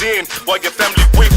in while your family whips.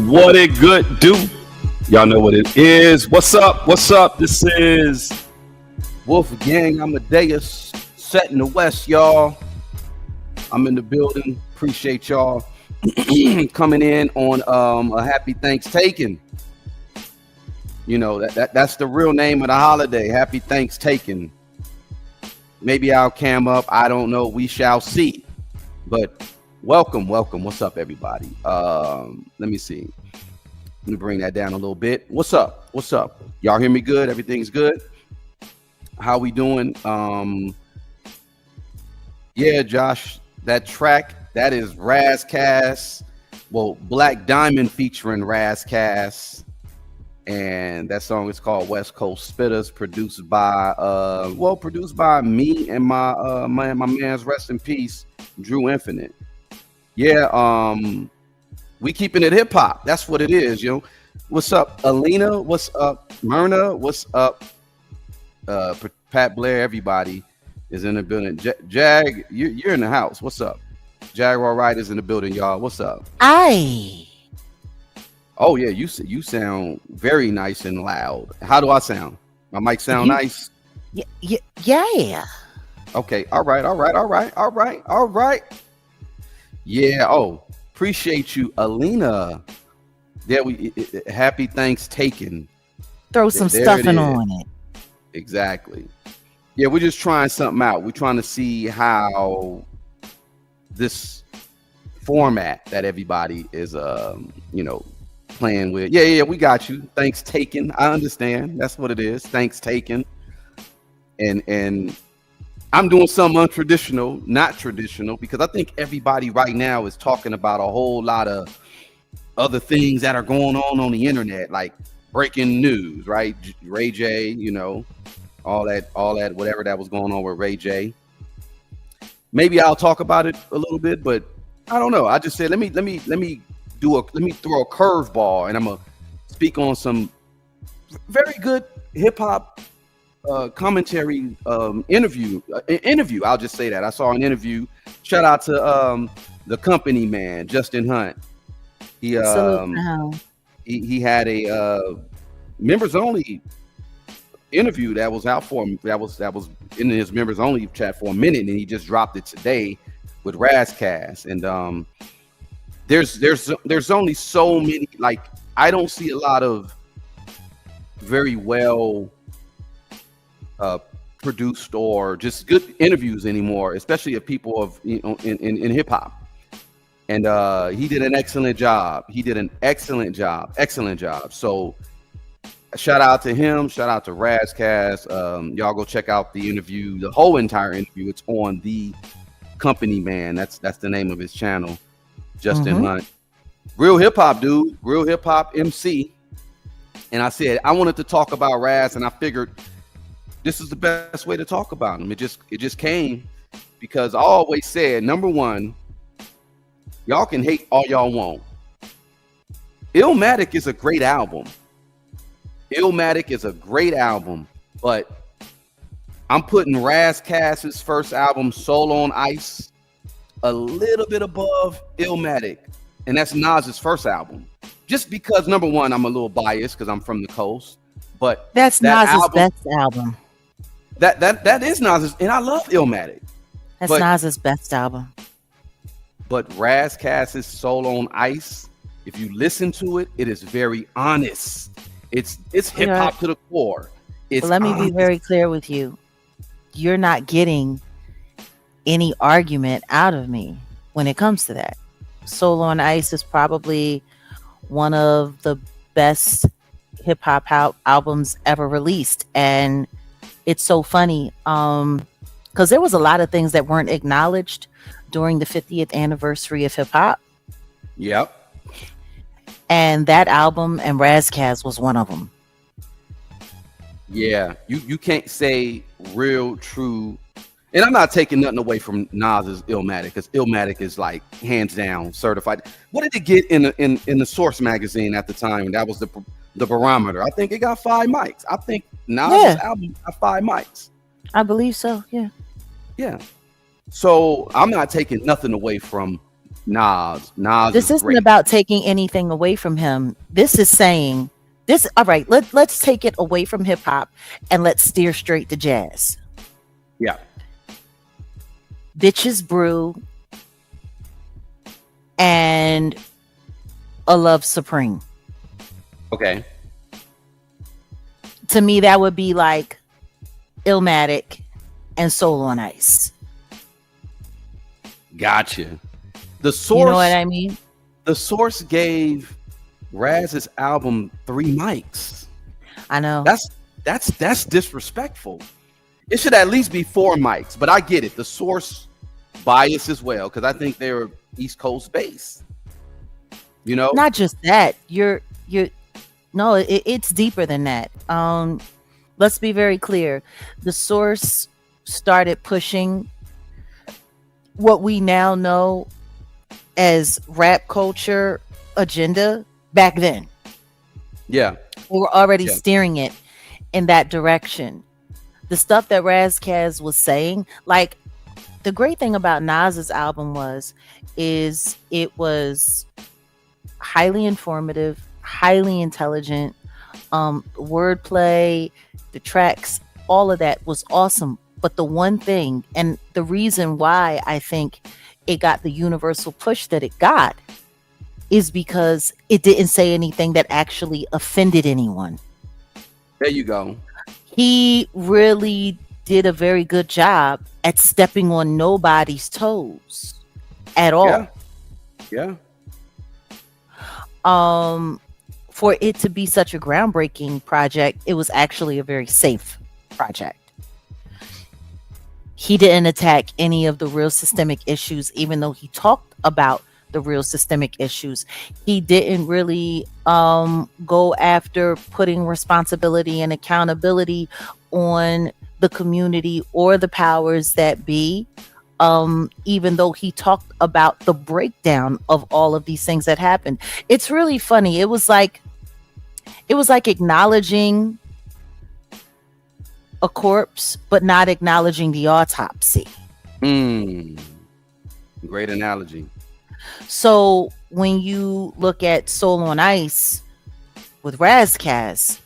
What it good do? Y'all know what it is. What's up? What's up? This is Wolfgang Amadeus, set in the West, y'all. I'm in the building. Appreciate y'all coming in on a happy Thanksgiving. You know, that's the real name of the holiday. Happy Thanksgiving. Maybe I'll cam up. I don't know. We shall see. But welcome. What's up, everybody? Let me see. Let me bring that down a little bit. What's up? Y'all hear me good? Everything's good? How we doing? Yeah, Josh, that track, that is Ras Kass. Well, Black Diamond featuring Ras Kass. And that song is called West Coast Spitters, produced by me and my man's rest in peace, Drew Infinite. Yeah, we keeping it hip hop. That's what it is, yo. What's up, Alina? What's up, Myrna? What's up, Pat Blair? Everybody is in the building. Jag, you're in the house. What's up? Jaguar Wright is in the building, y'all. What's up? Aye. Oh yeah, you sound very nice and loud. How do I sound? My mic sound You, nice? yeah. Okay. All right. All right. All right. All right. All right. Yeah. Oh, appreciate you, Alina. There happy thanks taken. Throw There, some there it stuffing is. on it. Exactly. Yeah, we're just trying something out. We're trying to see how this format that everybody is playing with. Yeah, yeah, we got you. Thanks taken. I understand. That's what it is. Thanks taken. And I'm doing something untraditional, not traditional, because I think everybody right now is talking about a whole lot of other things that are going on the internet, like breaking news, right? Ray J, all that, whatever that was going on with Ray J. Maybe I'll talk about it a little bit, but I don't know. I just said let me throw a curveball, and I'm gonna speak on some very good hip hop commentary interview. I'll just say that I saw an interview. Shout out to the company man Justin Hunt. He Salute to him. he had a members only interview that was out for him. That was in his members only chat for a minute, and he just dropped it today with Ras Kass. And there's only so many. Like, I don't see a lot of very well produced or just good interviews anymore, especially of people of in hip hop. And he did an excellent job. Excellent job. So shout out to him. Shout out to Ras Kass. Y'all go check out the interview, the whole entire interview. It's on the company man. That's the name of his channel, Justin Hunt. Real hip hop dude, real hip hop MC. And I said I wanted to talk about Ras, and I figured this is the best way to talk about him. It just came because I always said, number one, y'all can hate all y'all want. Illmatic is a great album. But I'm putting Ras Kass's first album, Soul on Ice, a little bit above Illmatic, and that's Nas's first album. Just because, number one, I'm a little biased because I'm from the coast, but That's that Nas's album, best album. that is Nas's, and I love Illmatic. That's But Nas's best album. But Ras Kass's Soul on Ice, if you listen to it, it is very honest. It's hip hop to the core. It's But let me be honest. very clear with you. You're not getting any argument out of me when it comes to that. Soul on Ice is probably one of the best hip hop albums ever released, and it's so funny because there was a lot of things that weren't acknowledged during the 50th anniversary of hip hop, Yep. and that album and Ras Kass was one of them. Yeah. You can't say real, true. And I'm not taking nothing away from Nas's Illmatic, because Illmatic is like hands down certified. What did it get in the Source magazine at the time? That was the barometer. I think it got 5 mics. I think Nas's album got 5 mics. I believe so. Yeah. Yeah. So I'm not taking nothing away from Nas. Nas This is isn't great. about taking anything away from him. This is saying this. All right, let's take it away from hip hop and let's steer straight to jazz. Yeah. Bitches Brew and A Love Supreme. Okay. To me, that would be like Illmatic and Soul on Ice. Gotcha. The Source. You know what I mean? The Source gave Raz's album 3 mics. I know. That's disrespectful. It should at least be 4 mics, but I get it. The Source bias as well, because I think they're East Coast based. Not just that. No, it's deeper than that. Let's be very clear. The Source started pushing what we now know as rap culture agenda back then. Yeah. We were already steering it in that direction. The stuff that Ras Kass was saying, like, the great thing about Nas's album is it was highly informative, highly intelligent. Wordplay, the tracks, all of that was awesome. But the one thing, and the reason why I think it got the universal push that it got, is because it didn't say anything that actually offended anyone. There you go. He really did a very good job at stepping on nobody's toes at Yeah, all. yeah, Um, for it to be such a groundbreaking project, it was actually a very safe project. He didn't attack any of the real systemic issues, even though he talked about the real systemic issues. He didn't really go after putting responsibility and accountability on the community or the powers that be. Even though he talked about the breakdown of all of these things that happened. It's really funny. It was like acknowledging a corpse, but not acknowledging the autopsy. mm, great analogy. So when you look at Soul on Ice with Ras Kass,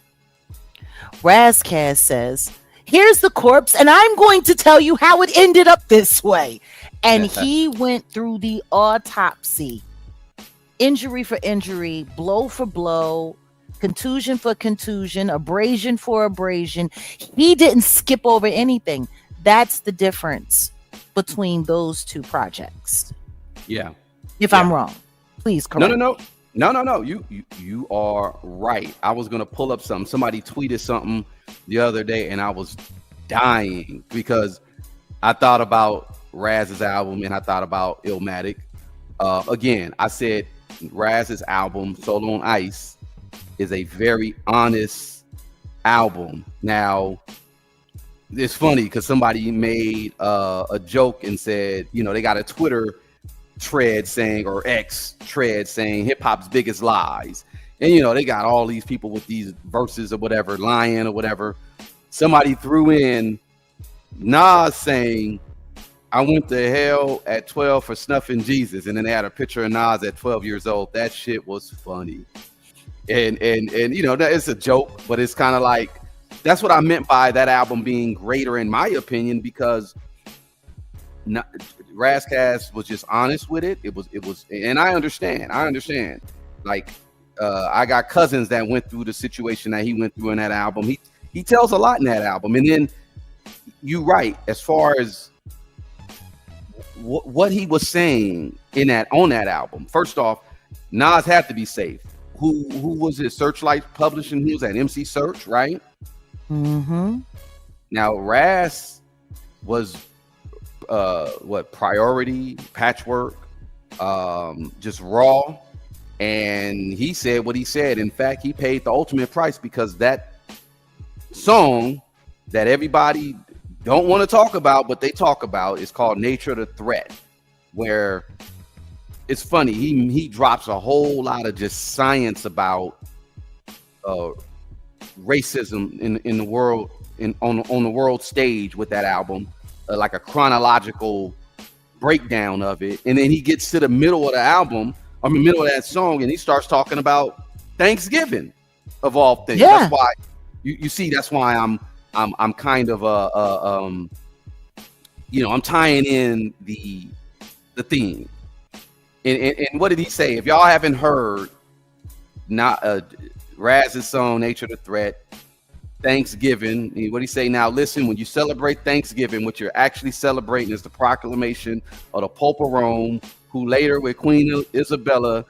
Ras Kass says, "Here's the corpse, and I'm going to tell you how it ended up this way." And he went through the autopsy, injury for injury, blow for blow, contusion for contusion, abrasion for abrasion. He didn't skip over anything. That's the difference between those two projects. Yeah, If yeah. I'm wrong, please No, correct. no, no, no, no, no. You are right. I was gonna pull up something. Somebody tweeted something the other day, and I was dying because I thought about Raz's album and I thought about Illmatic. Again, I said Raz's album, Solo on Ice, is a very honest album. Now, it's funny because somebody made a joke and said, you know, they got a Twitter thread saying, or X thread saying, hip hop's biggest lies. And, you know, they got all these people with these verses or whatever, lying or whatever. Somebody threw in Nas saying, "I went to hell at 12 for snuffing Jesus." And then they had a picture of Nas at 12 years old. That shit was funny. And you know, that is a joke, but it's kind of like, that's what I meant by that album being greater in my opinion, because Ras Kass was just honest with it. It was, and I understand. Like, I got cousins that went through the situation that he went through in that album. He tells a lot in that album. And then you're right, as far as what he was saying on that album. First off, Nas had to be safe. Who was it? Searchlight Publishing. He was at MC Search, right? Mm-hmm. Now Ras was what, Priority, Patchwork, just Raw, and he said what he said. In fact, he paid the ultimate price because that song that everybody don't want to talk about, but they talk about, is called Nature of the Threat, where it's funny, he drops a whole lot of just science about racism in the world, on the world stage with that album, like a chronological breakdown of it. And then he gets to the middle of the album, I mean middle of that song, and he starts talking about Thanksgiving of all things. Yeah. That's why you see, that's why I'm kind of you know, I'm tying in the theme. And what did he say? If y'all haven't heard Raz's song Nature of the Threat, Thanksgiving, what did he say? "Now listen, when you celebrate Thanksgiving, what you're actually celebrating is the proclamation of the Pope of Rome, who later with Queen Isabella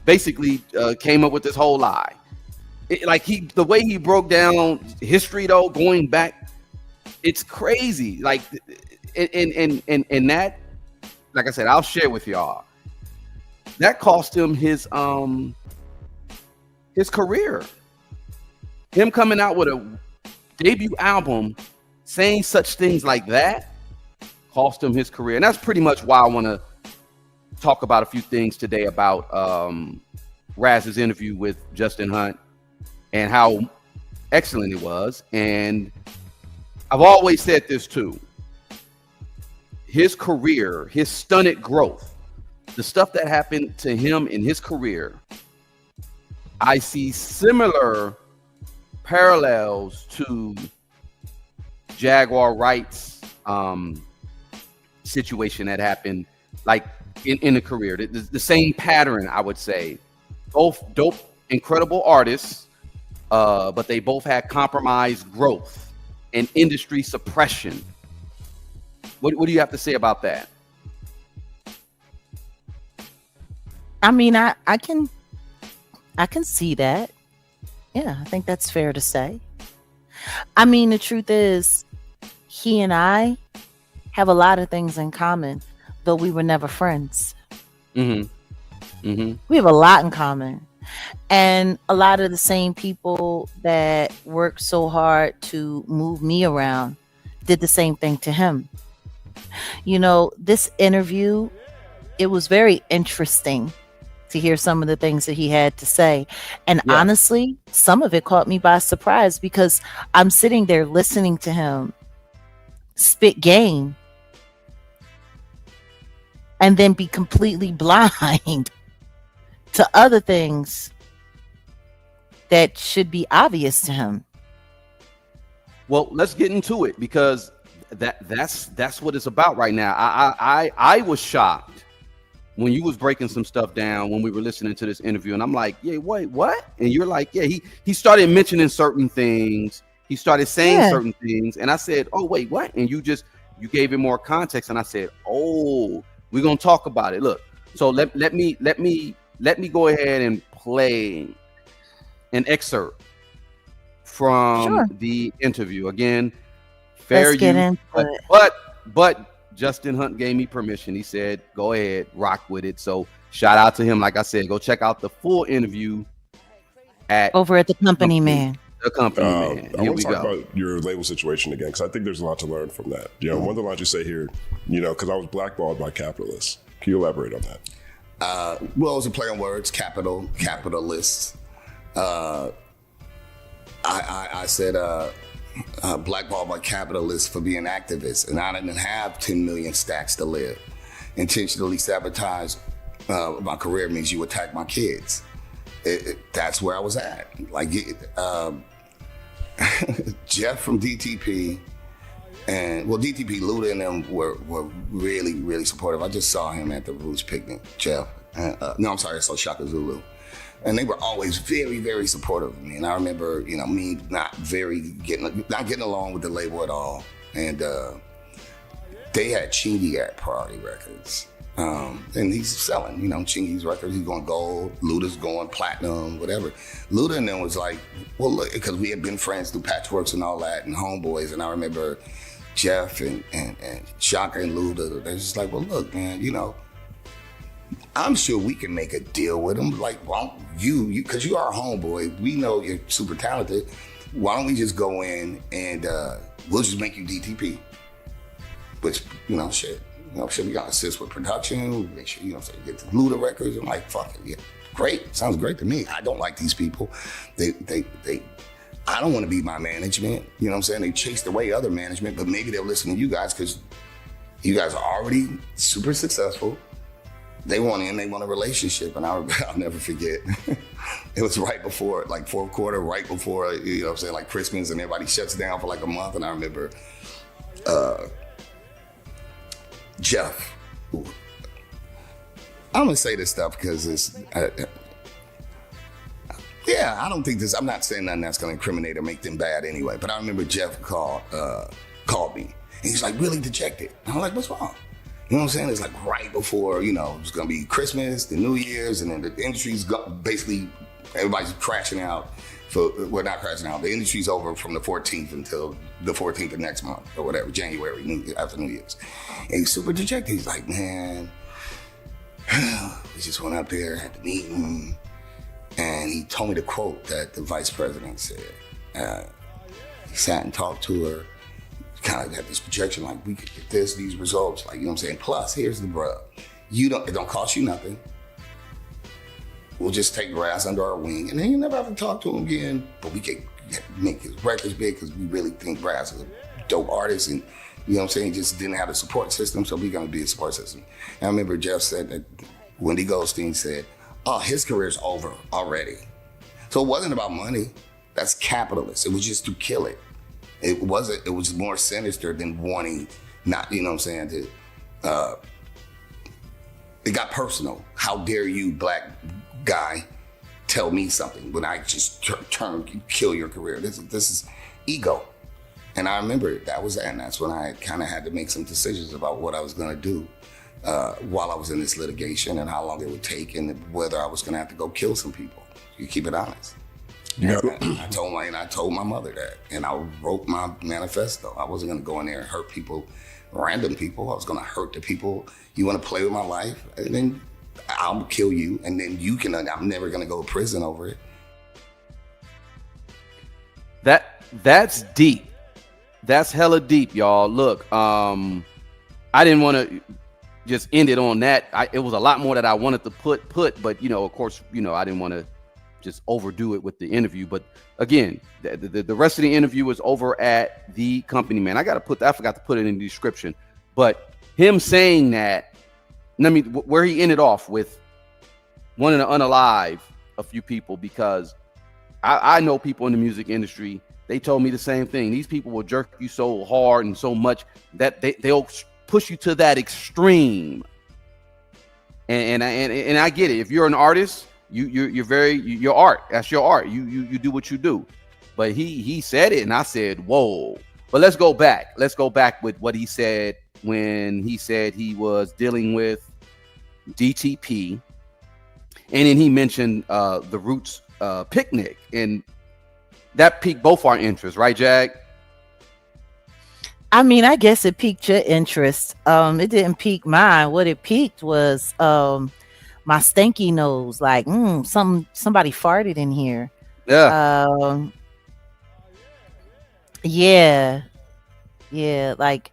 basically came up with this whole lie." Like, the way he broke down history though, going back, it's crazy. Like, and that, like I said, I'll share with y'all, that cost him his career. Him coming out with a debut album saying such things like that cost him his career. And that's pretty much why I want to talk about a few things today about Raz's interview with Justin Hunt and how excellent it was. And I've always said this too. His career, his stunted growth, the stuff that happened to him in his career I see similar parallels to Jaguar Wright's situation that happened like in the career. The same pattern, I would say. Both dope, incredible artists, but they both had compromised growth and industry suppression. What do you have to say about that? I mean, I can see that. Yeah, I think that's fair to say. I mean, the truth is, he and I have a lot of things in common, though we were never friends. Mm-hmm. Mm-hmm. We have a lot in common. And a lot of the same people that worked so hard to move me around did the same thing to him. You know, this interview, it was very interesting to hear some of the things that he had to say. And Yeah. honestly, some of it caught me by surprise because I'm sitting there listening to him spit game and then be completely blind to other things that should be obvious to him. Well, let's get into it because that's what it's about right now. I was shocked when you was breaking some stuff down when we were listening to this interview, and I'm like, yeah, wait, what? And you're like, yeah, he started mentioning certain things, he started saying certain things, and I said, oh wait, what? And you gave it more context, and I said, oh, we're gonna talk about it. Look, so let me go ahead and play an excerpt from the interview. Again, fair Let's get use, into it. but Justin Hunt gave me permission. He said, go ahead, rock with it. So shout out to him. Like I said, go check out the full interview over at the Company Man. The Company Man. I want to talk about your label situation again, because I think there's a lot to learn from that. You know, one of the lines you say here, you know, because I was blackballed by capitalists. Can you elaborate on that? Well, it was a play on words, capitalists. I said blackballed by capitalists for being activists, and I didn't have 10 million stacks to live. Intentionally sabotage my career means you attack my kids. That's where I was at. Like Jeff from DTP, and well, DTP, Luda and them were really, really supportive. I just saw him at the Roots picnic, Jeff. No, I'm sorry, I saw Shaka Zulu. And they were always very, very supportive of me. And I remember, you know, me not getting along with the label at all. And they had Chingy at Priority Records. And he's selling, you know, Chingy's records. He's going gold, Luda's going platinum, whatever. Luda and them was like, well, look, because we had been friends through Patchworks and all that and Homeboys. And I remember Jeff and Shaka and Luda, they're just like, well, look, man, you know, I'm sure we can make a deal with him. Like, why don't you, because you are a homeboy, we know you're super talented. Why don't we just go in and we'll just make you DTP? Which, you know, shit. You know, we gotta assist with production, make sure, you know, get the Luda records. I'm like, fuck it, yeah, great. Sounds great to me. I don't like these people. I don't want to be my management. You know what I'm saying? They chased away other management, but maybe they'll listen to you guys because you guys are already super successful. They want a relationship, and I'll never forget. It was right before, like fourth quarter, right before, you know what I'm saying, like Christmas, and everybody shuts down for like a month, and I remember Jeff. I'm gonna say this stuff because it's, yeah, I don't think this, I'm not saying nothing that's gonna incriminate or make them bad anyway, but I remember Jeff called me, and he's like really dejected. And I'm like, what's wrong? You know what I'm saying? It's like right before, you know, it's gonna be Christmas, the New Year's, and then the industry's basically, everybody's crashing out. Well, not crashing out. The industry's over from the 14th until the 14th of next month or whatever, January, after New Year's. And he's super dejected. He's like, man, we just went up there, had the meeting, and he told me the quote that the vice president said. He sat and talked to her, kind of had this projection, like, we could get these results, like, you know what I'm saying? Plus, here's the rub. It don't cost you nothing. We'll just take Ras under our wing, and then you never have to talk to him again. But we can make his records big because we really think Ras is a dope artist, and you know what I'm saying? He just didn't have a support system, so we're gonna be a support system. And I remember Jeff said that Wendy Goldstein said, "Oh, his career's over already." So it wasn't about money. That's capitalist. It was just to kill it. It wasn't. It was more sinister than wanting, not, you know what I'm saying, to, it got personal. How dare you, black guy, tell me something when I just kill your career. This is ego. And I remember that's when I kind of had to make some decisions about what I was going to do while I was in this litigation and how long it would take and whether I was going to have to go kill some people. You keep it honest. Yeah. I told my mother that, and I wrote my manifesto. I wasn't going to go in there and hurt people, random people. I was going to hurt the people. You want to play with my life, and then I'll kill you, and then you can. I'm never going to go to prison over it. That's deep. That's hella deep, y'all. Look, I didn't want to just end it on that. It was a lot more that I wanted to put, but of course, I didn't want to just overdo it with the interview. But again, the rest of the interview is over at the company, man. I forgot to put it in the description, but him saying that, where he ended off with wanting to unalive a few people, because I know people in the music industry. They told me the same thing. These people will jerk you so hard and so much that they'll push you to that extreme. And I get it. If you're an artist, your art. That's your art. You do what you do. But he said it, and I said, whoa. But let's go back. Let's go back with what he said when he said he was dealing with DTP, and then he mentioned the Roots picnic, and that piqued both our interests, right, Jag? I mean, I guess it piqued your interest. It didn't pique mine. What it piqued was my stanky nose. Like, somebody farted in here. Yeah. Yeah. Like,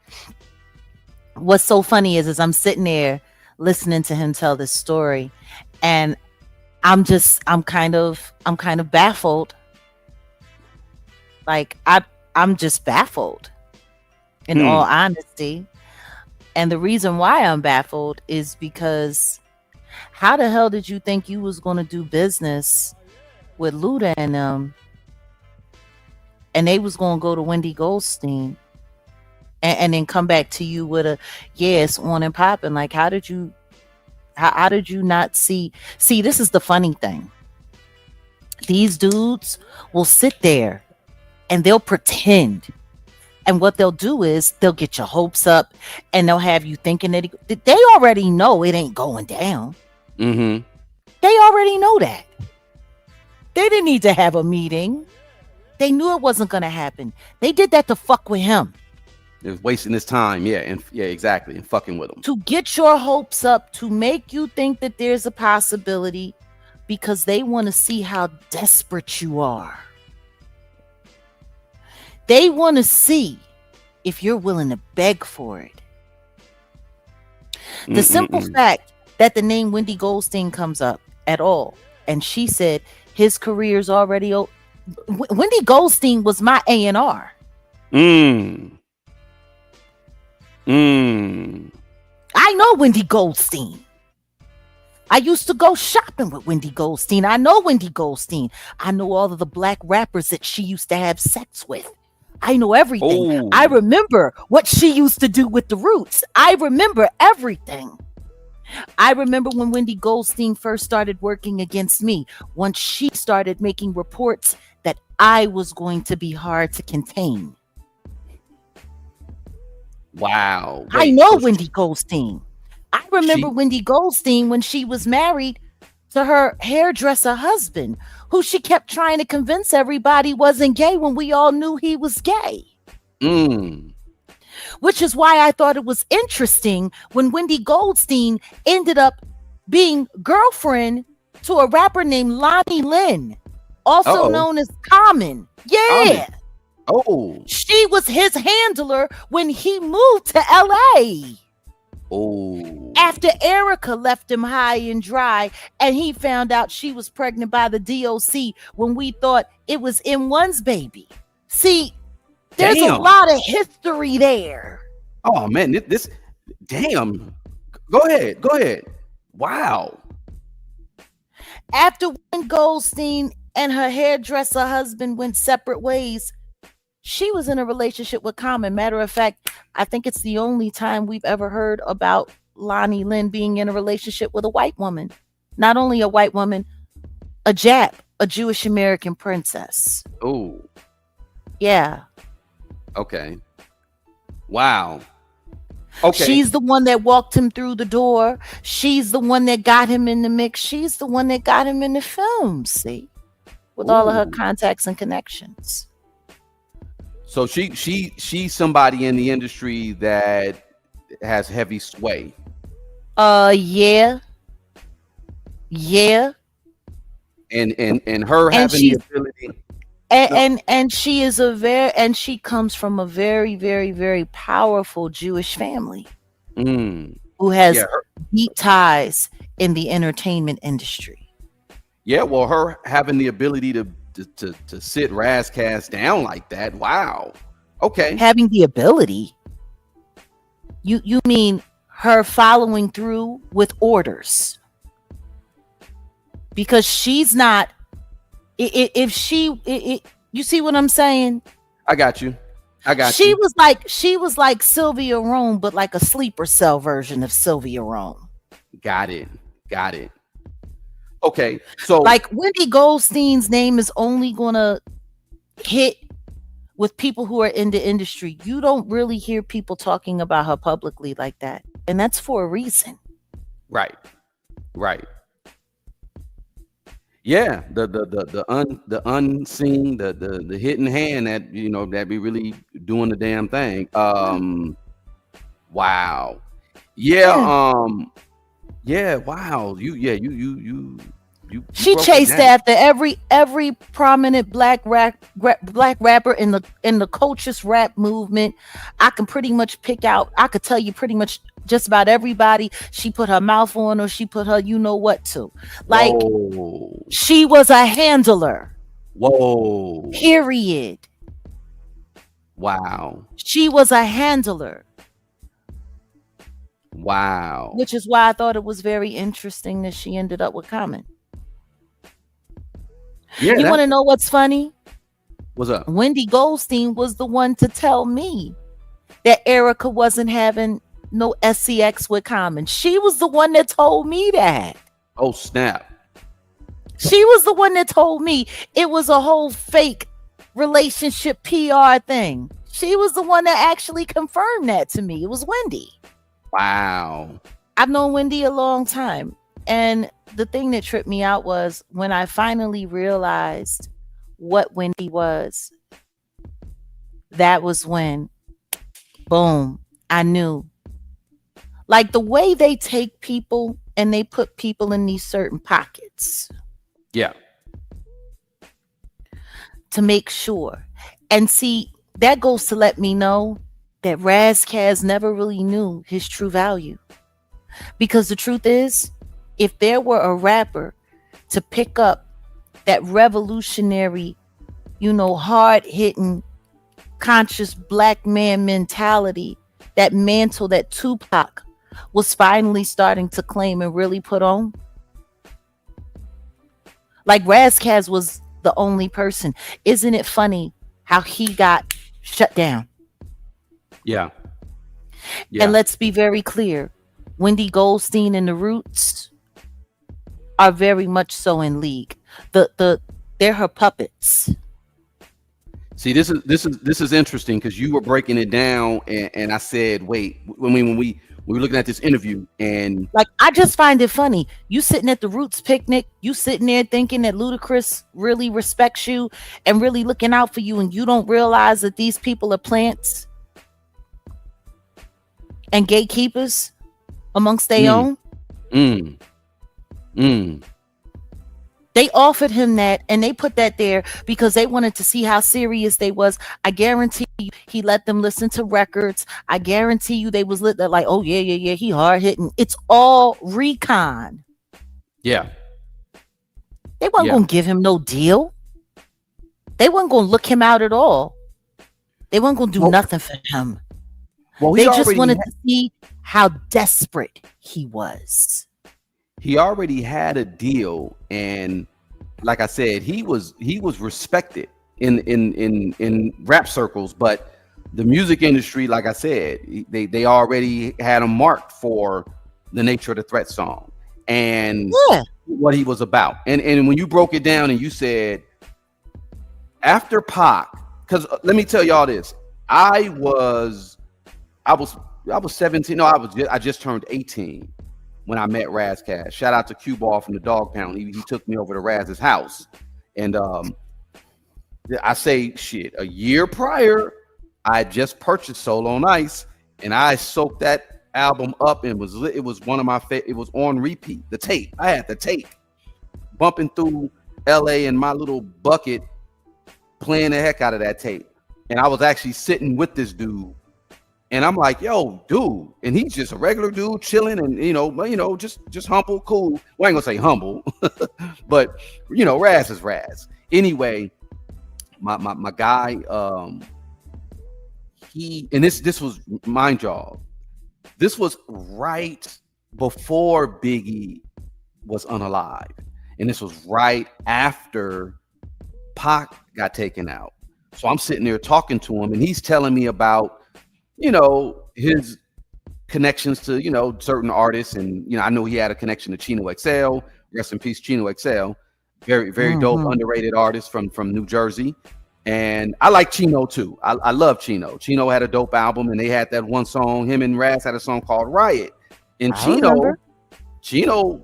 what's so funny is I'm sitting there listening to him tell this story, and I'm kind of baffled. Like, I'm just baffled, in all honesty. And the reason why I'm baffled is because how the hell did you think you was going to do business with Luda and them, and they was going to go to Wendy Goldstein and then come back to you with it's on and popping? Like, how did you not see? This is the funny thing. These dudes will sit there and they'll pretend. And what they'll do is they'll get your hopes up, and they'll have you thinking that they already know it ain't going down. Mm-hmm. They already know that. They didn't need to have a meeting. They knew it wasn't going to happen. They did that to fuck with him. It was wasting his time. Yeah, exactly. And fucking with him. To get your hopes up, to make you think that there's a possibility, because they want to see how desperate you are. They want to see if you're willing to beg for it. The simple fact that the name Wendy Goldstein comes up at all, and she said his career's already over. Wendy Goldstein was my A&R. I know Wendy Goldstein. I used to go shopping with Wendy Goldstein. I know Wendy Goldstein. I know all of the black rappers that she used to have sex with. I know everything. Oh. I remember what she used to do with the Roots. I remember everything. I remember when Wendy Goldstein first started working against me, once she started making reports that I was going to be hard to contain. Wow. I know Wendy Goldstein. I remember Wendy Goldstein when she was married to her hairdresser husband, who she kept trying to convince everybody wasn't gay when we all knew he was gay. Which is why I thought it was interesting when Wendy Goldstein ended up being girlfriend to a rapper named Lonnie Lynn, also known as Common. Yeah. Oh. She was his handler when he moved to LA. Oh. After Erica left him high and dry, and he found out she was pregnant by the DOC when we thought it was M1's baby. See, there's a lot of history there. Oh man, this damn. Go ahead. Wow. After Wendy Goldstein and her hairdresser husband went separate ways. She was in a relationship with Common. Matter of fact, I think it's the only time we've ever heard about Lonnie Lynn being in a relationship with a white woman. Not only a white woman, a Jap, a Jewish American princess. Oh, Yeah. okay. Wow. Okay. She's the one that walked him through the door. She's the one that got him in the mix. She's the one that got him in the film, see? With all of her contacts and connections. So she's somebody in the industry that has heavy sway. Yeah. And her And having the ability. and she is and she comes from a very, very, very powerful Jewish family who has deep ties in the entertainment industry. Yeah, well, her having the ability to sit Ras Kass down like that. Wow. Okay. Having the ability. You mean her following through with orders? Because she's not. You see what I'm saying? I got you. She was like Sylvia Rome, but like a sleeper cell version of Sylvia Rome. Got it. Okay, so like Wendy Goldstein's name is only gonna hit with people who are in the industry. You don't really hear people talking about her publicly like that, and that's for a reason. Right. Yeah, the unseen, the hidden hand that that be really doing the damn thing. Wow. Yeah. Yeah. Wow. She chased after every prominent black rapper in the culture's rap movement. I can pretty much I could tell you pretty much just about everybody. She put her mouth on, or she put her you know what to. Like, whoa. She was a handler. Whoa. Period. Wow. She was a handler. Wow. Which is why I thought it was very interesting that she ended up with Common. Yeah, you want to know what's funny? What's up? Wendy Goldstein was the one to tell me that Erica wasn't having no SCX with Common. She was the one that told me that. Oh, snap. She was the one that told me it was a whole fake relationship PR thing. She was the one that actually confirmed that to me. It was Wendy. Wow. I've known Wendy a long time. And the thing that tripped me out was when I finally realized what Wendy was. That was when, boom, I knew. Like the way they take people and they put people in these certain pockets. Yeah. To make sure. And see, that goes to let me know that Ras Kass never really knew his true value. Because the truth is, if there were a rapper to pick up that revolutionary, hard-hitting, conscious black man mentality, that mantle that Tupac was finally starting to claim and really put on, like Ras Kass was the only person. Isn't it funny how he got shut down? Yeah. And let's be very clear. Wendy Goldstein and the Roots are very much so in league. They're her puppets. See, this is interesting because you were breaking it down, and I said, wait, when we were looking at this interview, and like I just find it funny. You sitting at the Roots picnic, you sitting there thinking that Ludacris really respects you and really looking out for you, and you don't realize that these people are plants and gatekeepers amongst their own. They offered him that, and they put that there because they wanted to see how serious they was. I guarantee you, he let them listen to records. I guarantee you, they was they're like, oh yeah, he hard hitting. It's all recon. Yeah. They weren't gonna give him no deal. They weren't gonna look him out at all. They weren't gonna do nothing for him. Well, they just wanted to see how desperate he was. He already had a deal, and like I said, he was respected in rap circles, but the music industry, like I said, they already had him marked for the nature of the threat song and Yeah. what he was about. And when you broke it down and you said after Pac, because let me tell y'all this, I was 17. No, I just turned 18 when I met Ras Kass. Shout out to Q Ball from the Dog Pound. He took me over to Raz's house, and I say shit. A year prior, I had just purchased Soul on Ice, and I soaked that album up, and it was one of my favorite. It was on repeat. The tape, I had the tape, bumping through L.A. in my little bucket, playing the heck out of that tape. And I was actually sitting with this dude, and I'm like, "Yo, dude," and he's just a regular dude, chilling, and just humble, cool. Well, I ain't gonna say humble, but Ras is Ras. Anyway, my guy, this was, mind y'all, this was right before Biggie was unalive, and this was right after Pac got taken out. So I'm sitting there talking to him, and he's telling me about his connections to certain artists, and I know he had a connection to Chino XL. Rest in peace, Chino XL. Very, very dope, underrated artist from New Jersey. And I like Chino too. I love Chino. Chino had a dope album, and they had that one song. Him and Ras had a song called Riot. And Chino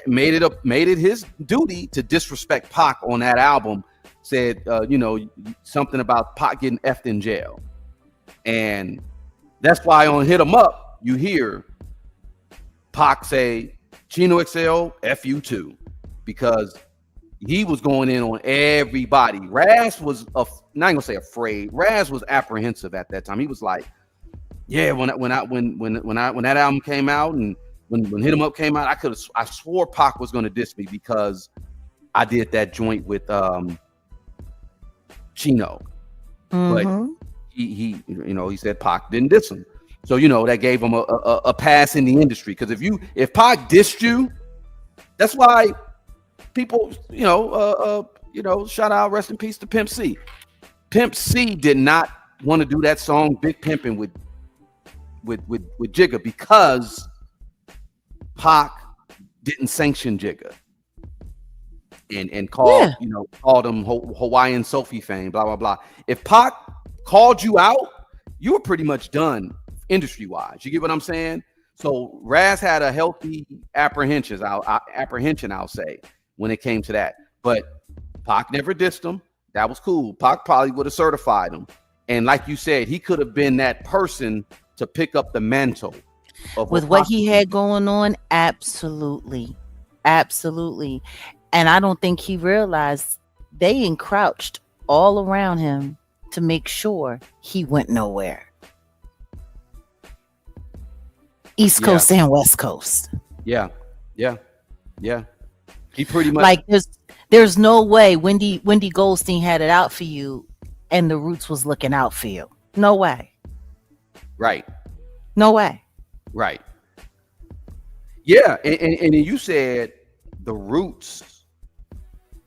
made it his duty to disrespect Pac on that album. Said something about Pac getting effed in jail. And that's why on Hit 'Em Up, you hear Pac say, Chino XL, F you too, because he was going in on everybody. Ras was, not gonna say afraid. Ras was apprehensive at that time. He was like, yeah, when that album came out and when Hit 'Em Up came out, I swore Pac was gonna diss me because I did that joint with Chino. But he said Pac didn't diss him. So, that gave him a pass in the industry. Because if Pac dissed you, that's why people, shout out, rest in peace to Pimp C. Pimp C did not want to do that song Big Pimpin' with Jigga because Pac didn't sanction Jigga. And called him Hawaiian Sophie fame, blah, blah, blah. If Pac called you out, you were pretty much done industry-wise. You get what I'm saying? So Ras had a healthy apprehension, I'll say, when it came to that. But Pac never dissed him. That was cool. Pac probably would have certified him. And like you said, he could have been that person to pick up the mantle. With what he had going on, absolutely. Absolutely. And I don't think he realized they encroached all around him to make sure he went nowhere. East Coast and West Coast. Yeah. He pretty much like there's no way Wendy Goldstein had it out for you and the Roots was looking out for you. No way. Right. No way. Right. Yeah, and you said the Roots.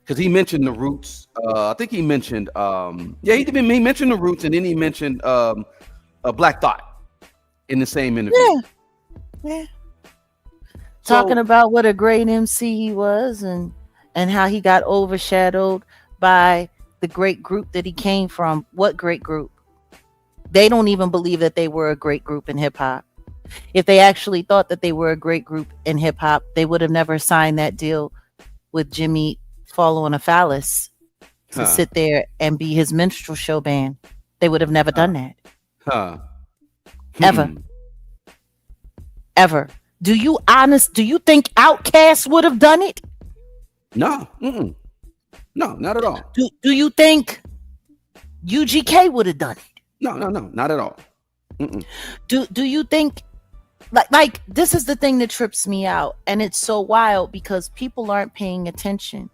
Because he mentioned the Roots. I think he mentioned, he mentioned the Roots, and then he mentioned a Black Thought in the same interview. Yeah. Talking about what a great MC he was and how he got overshadowed by the great group that he came from. What great group? They don't even believe that they were a great group in hip hop. If they actually thought that they were a great group in hip hop, they would have never signed that deal with Jimmy Following a Phallus to sit there and be his minstrel show band. They would have never done that. Ever. Do you think Outkast would have done it? No. No, not at all. Do you think UGK would have done it? No, not at all. Do you think like this is the thing that trips me out, and it's so wild because people aren't paying attention.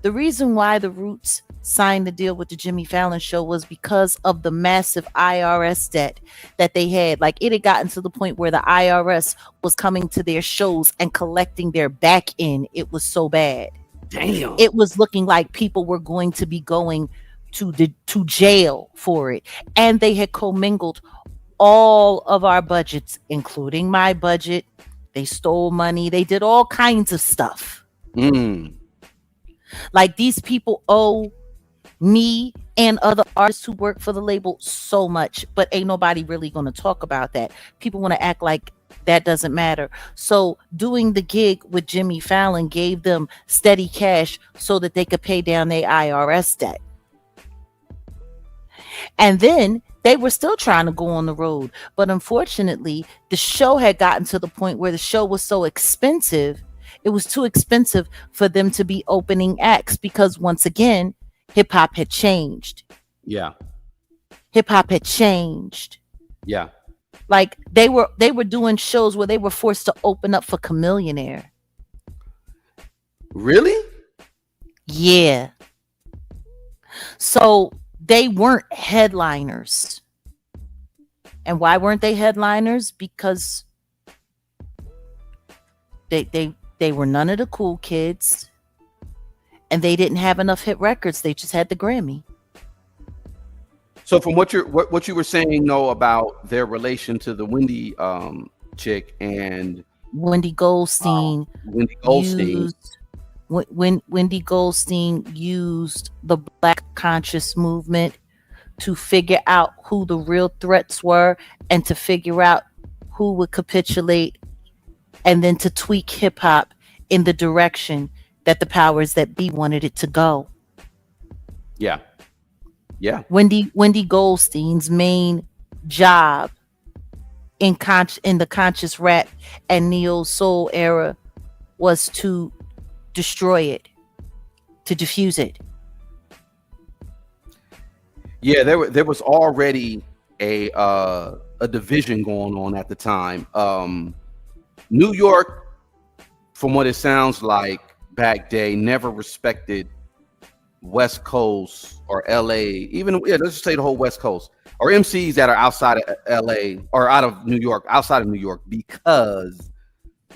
The reason why the Roots signed the deal with the Jimmy Fallon show was because of the massive IRS debt that they had. Like, it had gotten to the point where the IRS was coming to their shows and collecting their back end. It was so bad. Damn. It was looking like people were going to be going to jail for it. And they had commingled all of our budgets, including my budget. They stole money. They did all kinds of stuff. Mm. Like, these people owe me and other artists who work for the label so much, but ain't nobody really going to talk about that. People want to act like that doesn't matter. So doing the gig with Jimmy Fallon gave them steady cash so that they could pay down their IRS debt. And then they were still trying to go on the road. But unfortunately, the show had gotten to the point where the show was so expensive. It was too expensive for them to be opening acts because, once again, hip hop had changed. Yeah. Hip hop had changed. Yeah. Like, they were doing shows where they were forced to open up for Chamillionaire. Really? Yeah. So they weren't headliners. And why weren't they headliners? Because they were none of the cool kids, and they didn't have enough hit records. They just had the Grammy. So from what you were saying, though, about their relation to the Wendy chick and Wendy Goldstein. Wendy Goldstein used the Black conscious movement to figure out who the real threats were and to figure out who would capitulate, and then to tweak hip hop in the direction that the powers that be wanted it to go. Yeah. Yeah. Wendy Goldstein's main job in the conscious rap and neo soul era was to destroy it, to diffuse it. Yeah, there was already a division going on at the time. New York, from what it sounds like back day, never respected West Coast or LA, even let's just say the whole West Coast, or MCs that are outside of LA or out of New York, outside of New York, because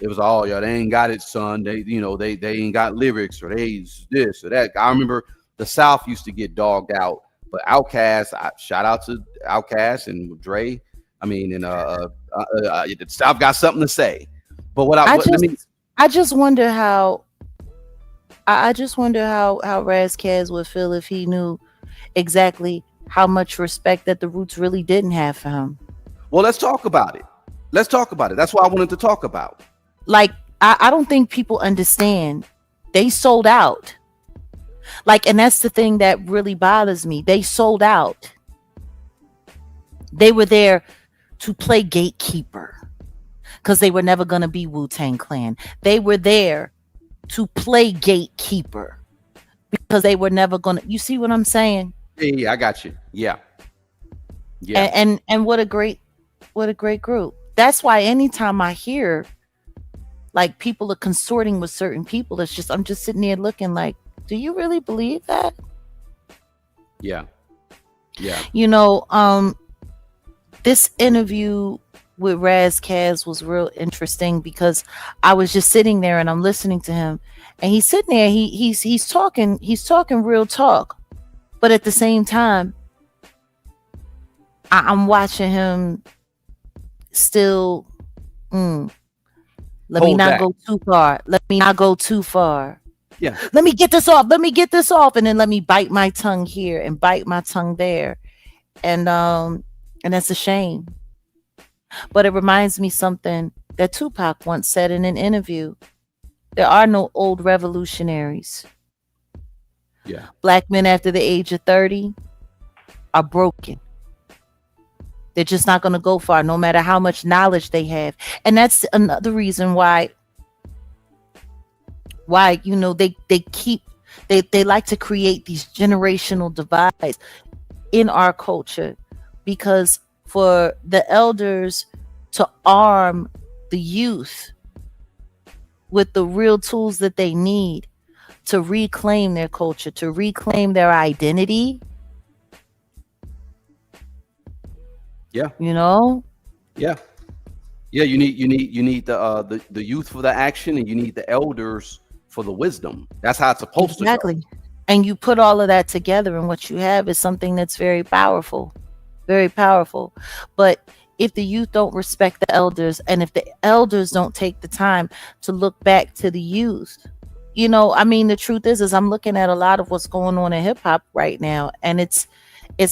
it was all, yo, they ain't got it, son. They ain't got lyrics, or they this or that. I remember the South used to get dogged out, but Outkast, shout out to Outkast and Dre. I mean, and the South got something to say. But I just wonder how Ras Kass would feel if he knew exactly how much respect that the Roots really didn't have for him. Well, let's talk about it. That's what I wanted to talk about. Like, I don't think people understand. They sold out. Like, and that's the thing that really bothers me. They sold out. They were there to play gatekeeper because they were never going to be Wu-Tang Clan. They were there to play gatekeeper because they were never going to. You see what I'm saying? Yeah, I got you. Yeah. And what a great group. That's why anytime I hear like people are consorting with certain people, I'm just sitting there looking like, do you really believe that? Yeah. Yeah. This interview with Ras Kass was real interesting because I was just sitting there and I'm listening to him, and he's sitting there, he's talking real talk, but at the same time, I'm watching him still. Let me not go too far. Yeah. Let me get this off, and then let me bite my tongue here and bite my tongue there, and that's a shame. But it reminds me something that Tupac once said in an interview. There are no old revolutionaries. Yeah. Black men after the age of 30 are broken. They're just not going to go far, no matter how much knowledge they have. And that's another reason why they like to create these generational divides in our culture, because for the elders to arm the youth with the real tools that they need to reclaim their culture, to reclaim their identity. Yeah. Yeah. Yeah, you need the youth for the action, and you need the elders for the wisdom. That's how it's supposed to go. Exactly. And you put all of that together, and what you have is something that's very powerful. Very powerful. But if the youth don't respect the elders, and if the elders don't take the time to look back to the youth, I mean, the truth is I'm looking at a lot of what's going on in hip hop right now, and it's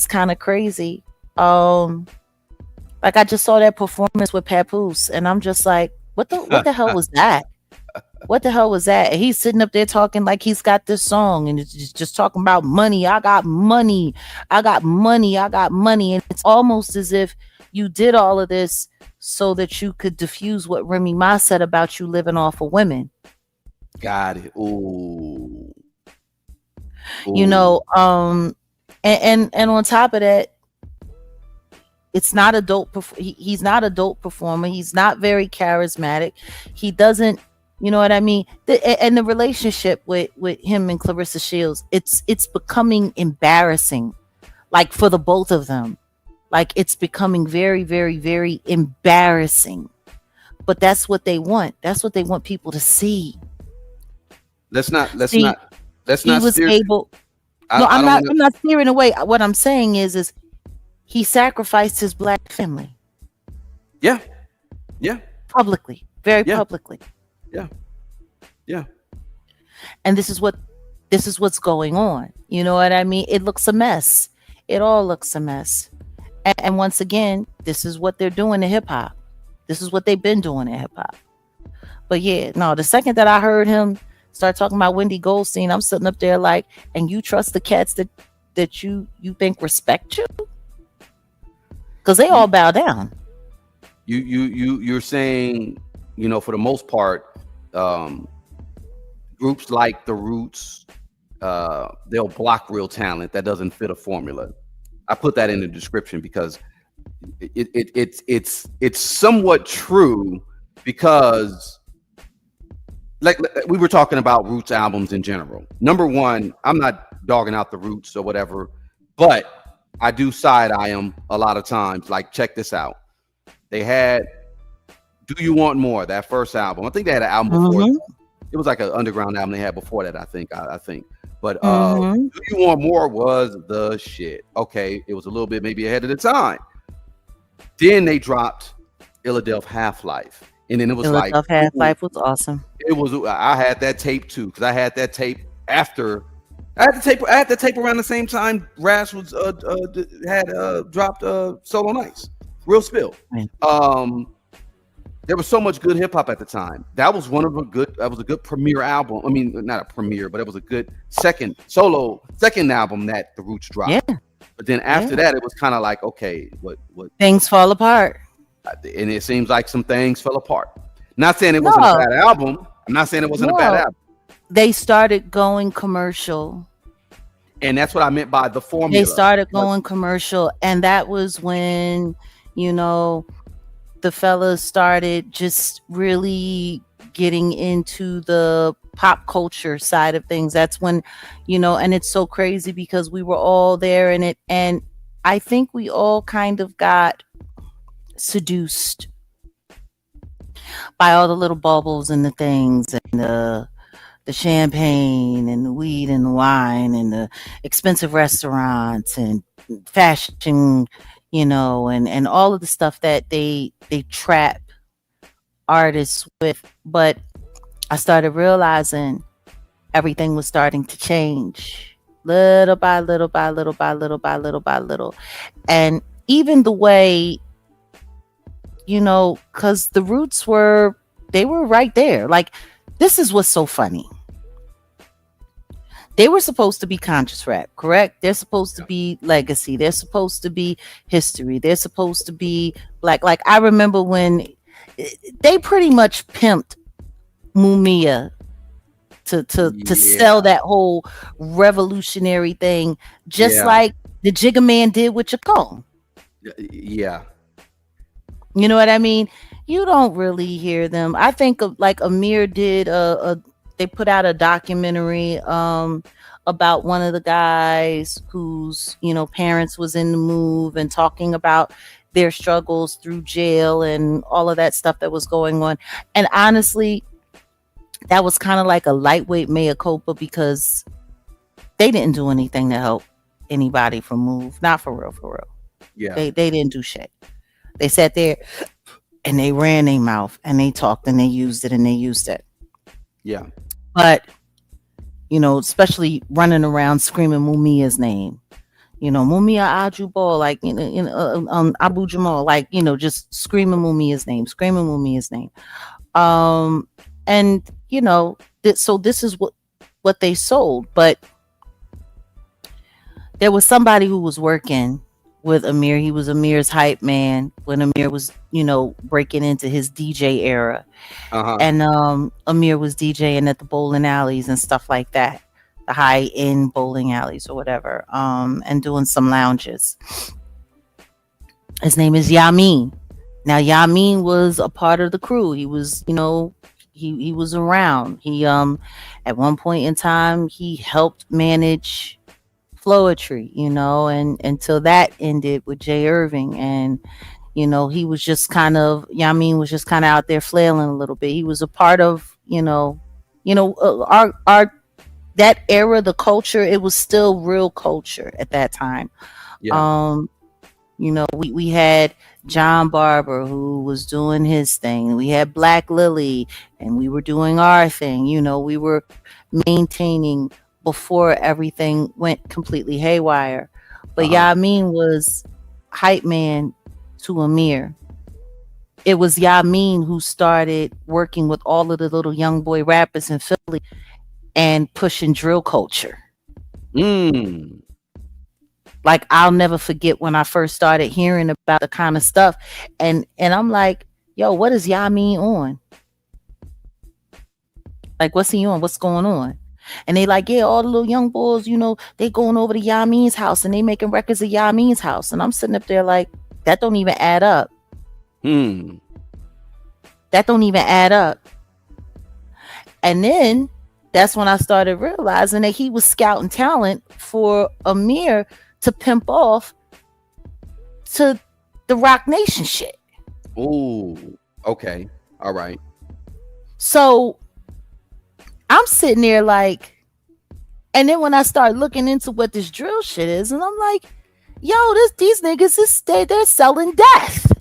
kind of crazy. Like I just saw that performance with Papoose, and I'm just like, what the hell was that? What the hell was that? And he's sitting up there talking like he's got this song, and it's just talking about money. I got money. I got money. I got money. And it's almost as if you did all of this so that you could diffuse what Remy Ma said about you living off of women. Got it. Ooh. And on top of that, it's not a dope. He's not a dope performer. He's not very charismatic. He doesn't. You know what I mean? And the relationship with him and Clarissa Shields, it's becoming embarrassing, like for the both of them. Like it's becoming very, very, very embarrassing. But that's what they want. That's what they want people to see. Let's not He was steer. able. No, I'm not steering away. What I'm saying is he sacrificed his black family. Yeah. Publicly, very Yeah. publicly. Yeah. And this is what's going on. You know what I mean? It looks a mess. It all looks a mess. And once again, this is what they're doing to hip hop. This is what they've been doing in hip hop. But yeah, no, the second that I heard him start talking about Wendy Goldstein, I'm sitting up there like, and you trust the cats that you think respect you? Because they all bow down. You're saying, for the most part, groups like the Roots, they'll block real talent that doesn't fit a formula. I put that in the description because it's somewhat true, because like we were talking about Roots albums in general. Number one, I'm not dogging out the Roots or whatever, but I do side eye them a lot of times. Like, check this out. They had Do You Want More, that first album. I think they had an album before. It was like an underground album they had before that, I think. But Do You Want More was the shit. Okay, it was a little bit maybe ahead of the time. Then they dropped Philadelphia Half-Life. And then it was Philadelphia Half-Life was awesome. It was. I had that tape too, because I had that tape after. I had the tape around the same time Ras was had dropped Solo Nights, Real Spill. Right. There was so much good hip hop at the time. That was a good premiere album. I mean, not a premiere, but it was a good second album that the Roots dropped. Yeah. But then after that, it was kind of like, okay, what things fall apart. And it seems like some things fell apart. Not saying it wasn't a bad album. I'm not saying it wasn't a bad album. They started going commercial. And that's what I meant by the formula. They started going commercial. And that was when, the fellas started just really getting into the pop culture side of things. That's when, and it's so crazy because we were all there in it. And I think we all kind of got seduced by all the little bubbles and the things and the champagne and the weed and the wine and the expensive restaurants and fashion, and all of the stuff that they trap artists with. But I started realizing everything was starting to change little by little by little by little by little by little. And even the way, because the Roots were right there. Like, this is what's so funny. They were supposed to be conscious rap, correct? They're supposed to be legacy. They're supposed to be history. They're supposed to be black. Like, I remember when they pretty much pimped Mumia to sell that whole revolutionary thing, just like the Jigga Man did with Chacon. Yeah. You know what I mean? You don't really hear them. I think like Amir did they put out a documentary about one of the guys whose parents was in the move, and talking about their struggles through jail and all of that stuff that was going on. And honestly, that was kind of like a lightweight mea culpa because they didn't do anything to help anybody from move. Not for real, for real. Yeah. They didn't do shit. They sat there and they ran their mouth and they talked and they used it and they used it. Yeah. But especially running around screaming Mumia's name. Mumia Ajubal, like Abu Jamal, like just screaming Mumia's name, screaming Mumia's name. And so this is what they sold, but there was somebody who was working with Amir. He was Amir's hype man when Amir was, breaking into his DJ era. And Amir was DJing at the bowling alleys and stuff like that, the high end bowling alleys or whatever, and doing some lounges. His name is Yamin. Now Yamin was a part of the crew. He was, he was around. He at one point in time he helped manage Floetry, and until that ended with Jay Irving, and he was just kind of Yamin was just kind of out there flailing a little bit. He was a part of our that era, the culture. It was still real culture at that time. Yeah. We had John Barber who was doing his thing. We had Black Lily, and we were doing our thing. We were maintaining before everything went completely haywire. But Yamin was hype man to Amir. It was Yamin who started working with all of the little young boy rappers in Philly and pushing drill culture. Like, I'll never forget when I first started hearing about the kind of stuff, and I'm like, yo, what is Yamin on? Like, what's he on? What's going on? And they like, yeah, all the little young boys, they going over to Yamin's house and they making records at Yamin's house. And I'm sitting up there like, that don't even add up. That don't even add up. And then that's when I started realizing that he was scouting talent for Amir to pimp off to the Rock Nation shit. Oh, okay. All right. So I'm sitting there like, and then when I start looking into what this drill shit is, and I'm like, yo, these niggas they're selling death.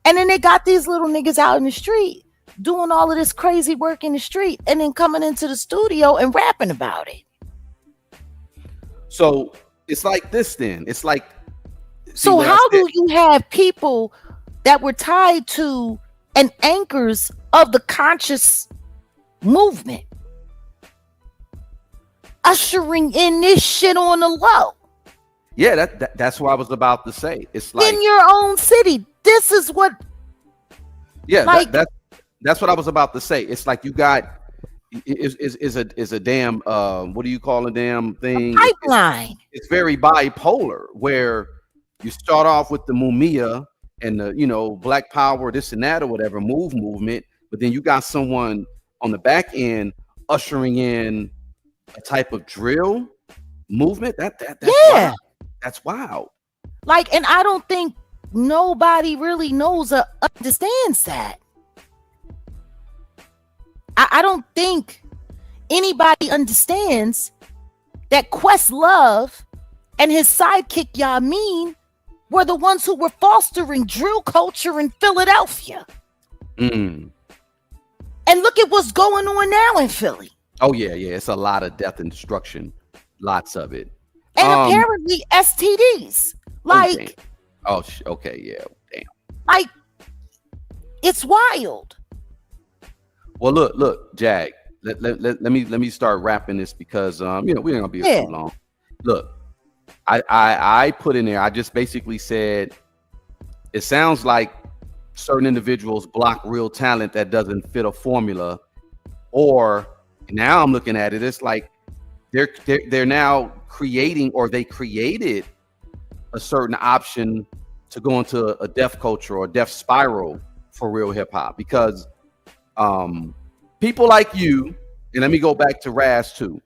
And then they got these little niggas out in the street doing all of this crazy work in the street and then coming into the studio and rapping about it. So it's like this then. It's like, so how do you have people that were tied to and anchors of the conscious movement ushering in this shit on the low? Yeah, that's what I was about to say. It's like in your own city. This is what. Yeah, like, that's what I was about to say. It's like you got is a damn what do you call a damn thing? A pipeline. It's very bipolar where you start off with the Mumia and the Black Power, this and that or whatever movement, but then you got someone on the back end ushering in a type of drill movement. That's yeah, wild. That's wild. Like, and I don't think nobody really knows or understands that. I don't think anybody understands that Questlove and his sidekick Yamin were the ones who were fostering drill culture in Philadelphia. And look at what's going on now in Philly. Oh yeah, it's a lot of death and destruction, lots of it, and apparently STDs. Like, okay, yeah, damn. Like, it's wild. Well, look, Jag. Let me start wrapping this because we ain't gonna be here too long. Look, I put in there. I just basically said it sounds like certain individuals block real talent that doesn't fit a formula, or now I'm looking at it. It's like they're now creating, or they created a certain option to go into a death culture or death spiral for real hip hop because. People like you, and let me go back to Ras too.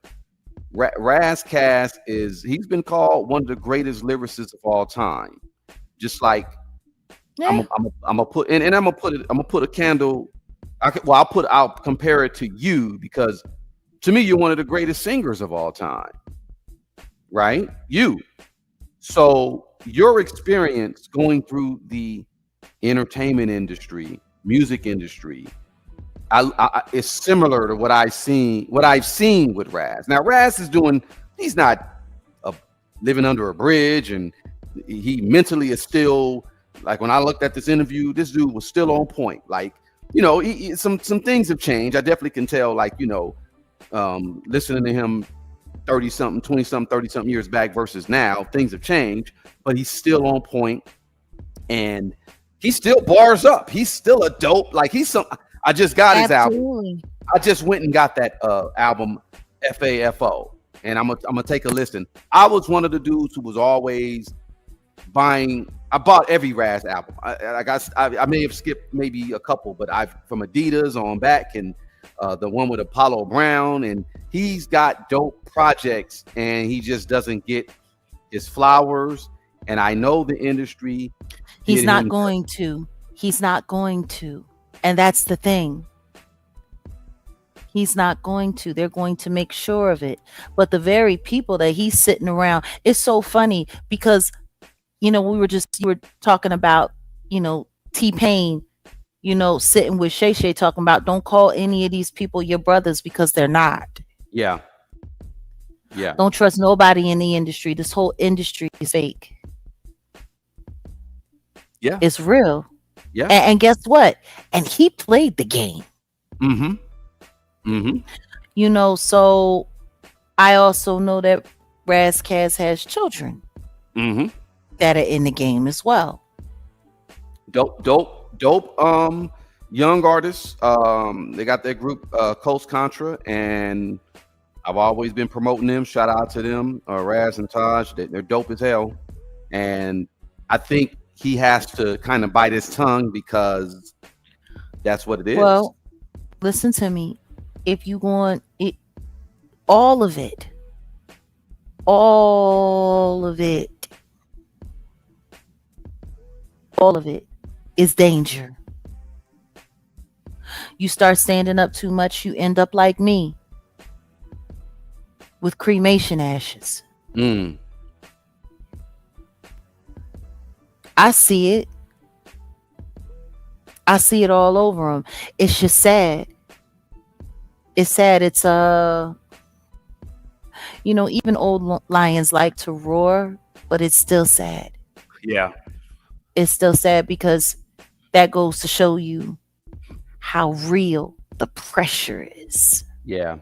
Ras Kass he's been called one of the greatest lyricists of all time. Just like I'm gonna put a candle I'll compare it to you, because to me, you're one of the greatest singers of all time, right? So your experience going through the entertainment industry, music industry, it's similar to what I've seen with Ras. Now Ras he's not living under a bridge, and he mentally is still, like, when I looked at this interview, this dude was still on point. Like, some things have changed. I definitely can tell, like, listening to him 30-something, 20-something, 30-something years back versus now, things have changed, but he's still on point, and he still bars up. He's still a dope. Like, I just got his album. I just went and got that album, FAFO, and I'm gonna take a listen. I was one of the dudes who was always buying. I bought every Ras album. I may have skipped maybe a couple, but from Adidas on back, and the one with Apollo Brown, and he's got dope projects, and he just doesn't get his flowers. And I know the industry. He's not going to. He's not going to. And that's the thing. He's not going to. They're going to make sure of it. But the very people that he's sitting around, it's so funny because, you were talking about, T-Pain, sitting with Shay Shay talking about, don't call any of these people your brothers, because they're not. Yeah. Don't trust nobody in the industry. This whole industry is fake. Yeah. It's real. Yeah. And guess what? And he played the game. So I also know that Ras Kass has children that are in the game as well. Dope young artists. They got their group Coast Contra, and I've always been promoting them. Shout out to them, Ras and Taj. They're dope as hell, and I think he has to kind of bite his tongue, because that's what it is. Well, listen to me. If you want it, all of it is danger. You start standing up too much, you end up like me, with cremation ashes. I see it. I see it all over him. It's just sad. It's sad. It's even old lions like to roar, but it's still sad. Yeah. It's still sad, because that goes to show you how real the pressure is. Yeah.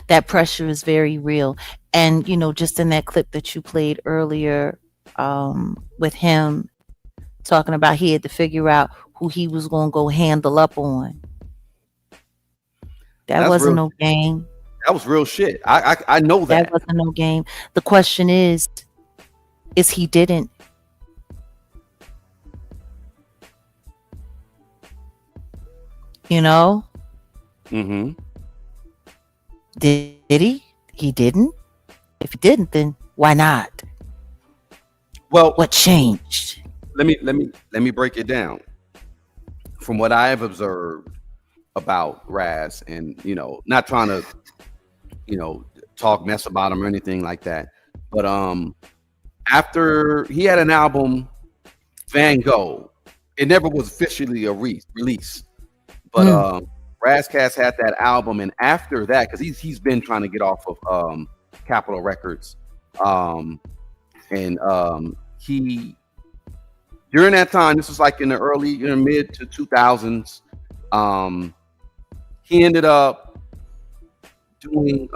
That pressure is very real. And, just in that clip that you played earlier, with him talking about he had to figure out who he was going to go handle up on. That wasn't no game. That was real shit. I know that. That wasn't no game. The question is he didn't. Did he? He didn't. If he didn't, then why not? Well, what changed? Let me break it down. From what I have observed about Ras, and not trying to talk mess about him or anything like that, but after he had an album, Van Gogh, it never was officially a release, but Ras Kass had that album, and after that, because he's been trying to get off of Capitol Records, and he, during that time, this was like in the mid to 2000s, he ended up doing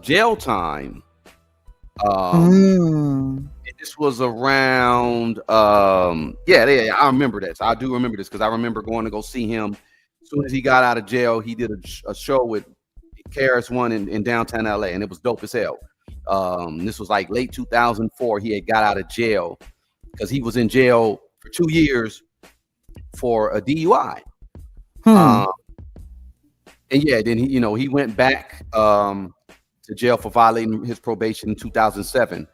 jail time. And this was around I remember that. So I do remember this, because I remember going to go see him as soon as he got out of jail. He did a show with KRS-One in downtown LA, and it was dope as hell. This was like late 2004. He had got out of jail, because he was in jail for 2 years for a DUI. And then he went back to jail for violating his probation in 2007.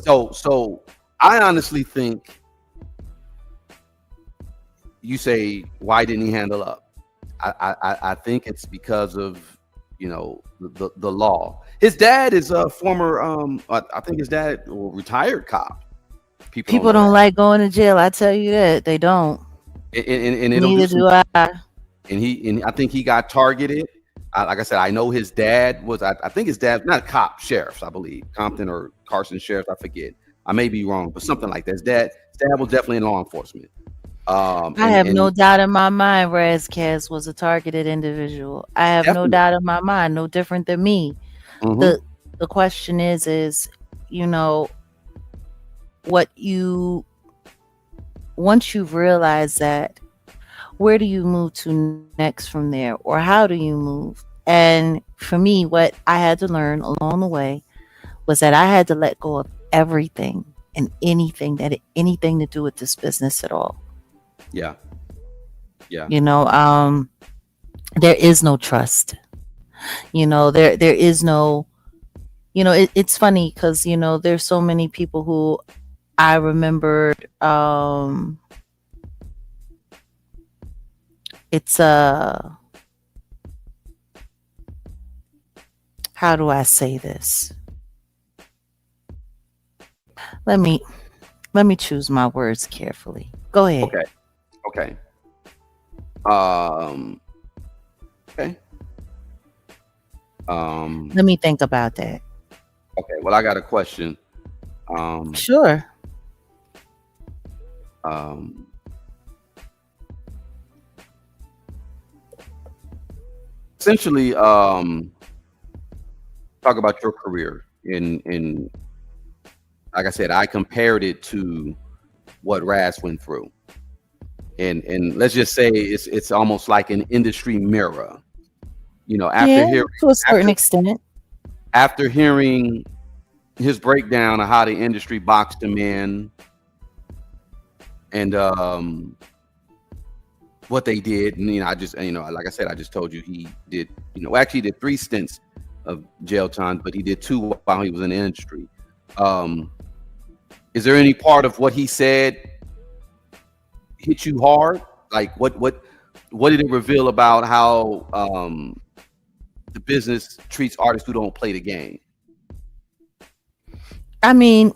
So I honestly think you say, why didn't he handle up? I think it's because of, you know, the law. His dad is a former, I think his dad retired cop. People don't like going to jail. I tell you that they don't. And it'll Neither do do I. and I think he got targeted. Like I said, I know his dad was. I think his dad, not cop, sheriffs, I believe, Compton or Carson sheriffs. I forget. I may be wrong, but something like that. His dad was definitely in law enforcement. I have no doubt in my mind Ras Kass was a targeted individual. I have no Definitely. doubt in my mind, no different than me. Mhm. The question is, you know, once you've realized that, where do you move to next from there, or how do you move? And for me, what I had to learn along the way was that I had to let go of everything and anything that had anything to do with this business at all. Yeah. Yeah. You know, there is no trust. You know, there is no. You know, it's funny because there's so many people who I remembered. It's how do I say this? Let me choose my words carefully. Go ahead. Okay. Okay. Let me think about that. Okay. Well, I got a question. Sure. Essentially, talk about your career in like I said, I compared it to what Ras went through. And let's just say it's almost like an industry mirror. You know, Yeah, to a certain extent. after hearing his breakdown of how the industry boxed him in and what they did, and like I said, I just told you he did, actually he did 3 stints of jail time, but he did 2 while he was in the industry. Is there any part of what he said hit you hard? Like what did it reveal about how the business treats artists who don't play the game? I mean,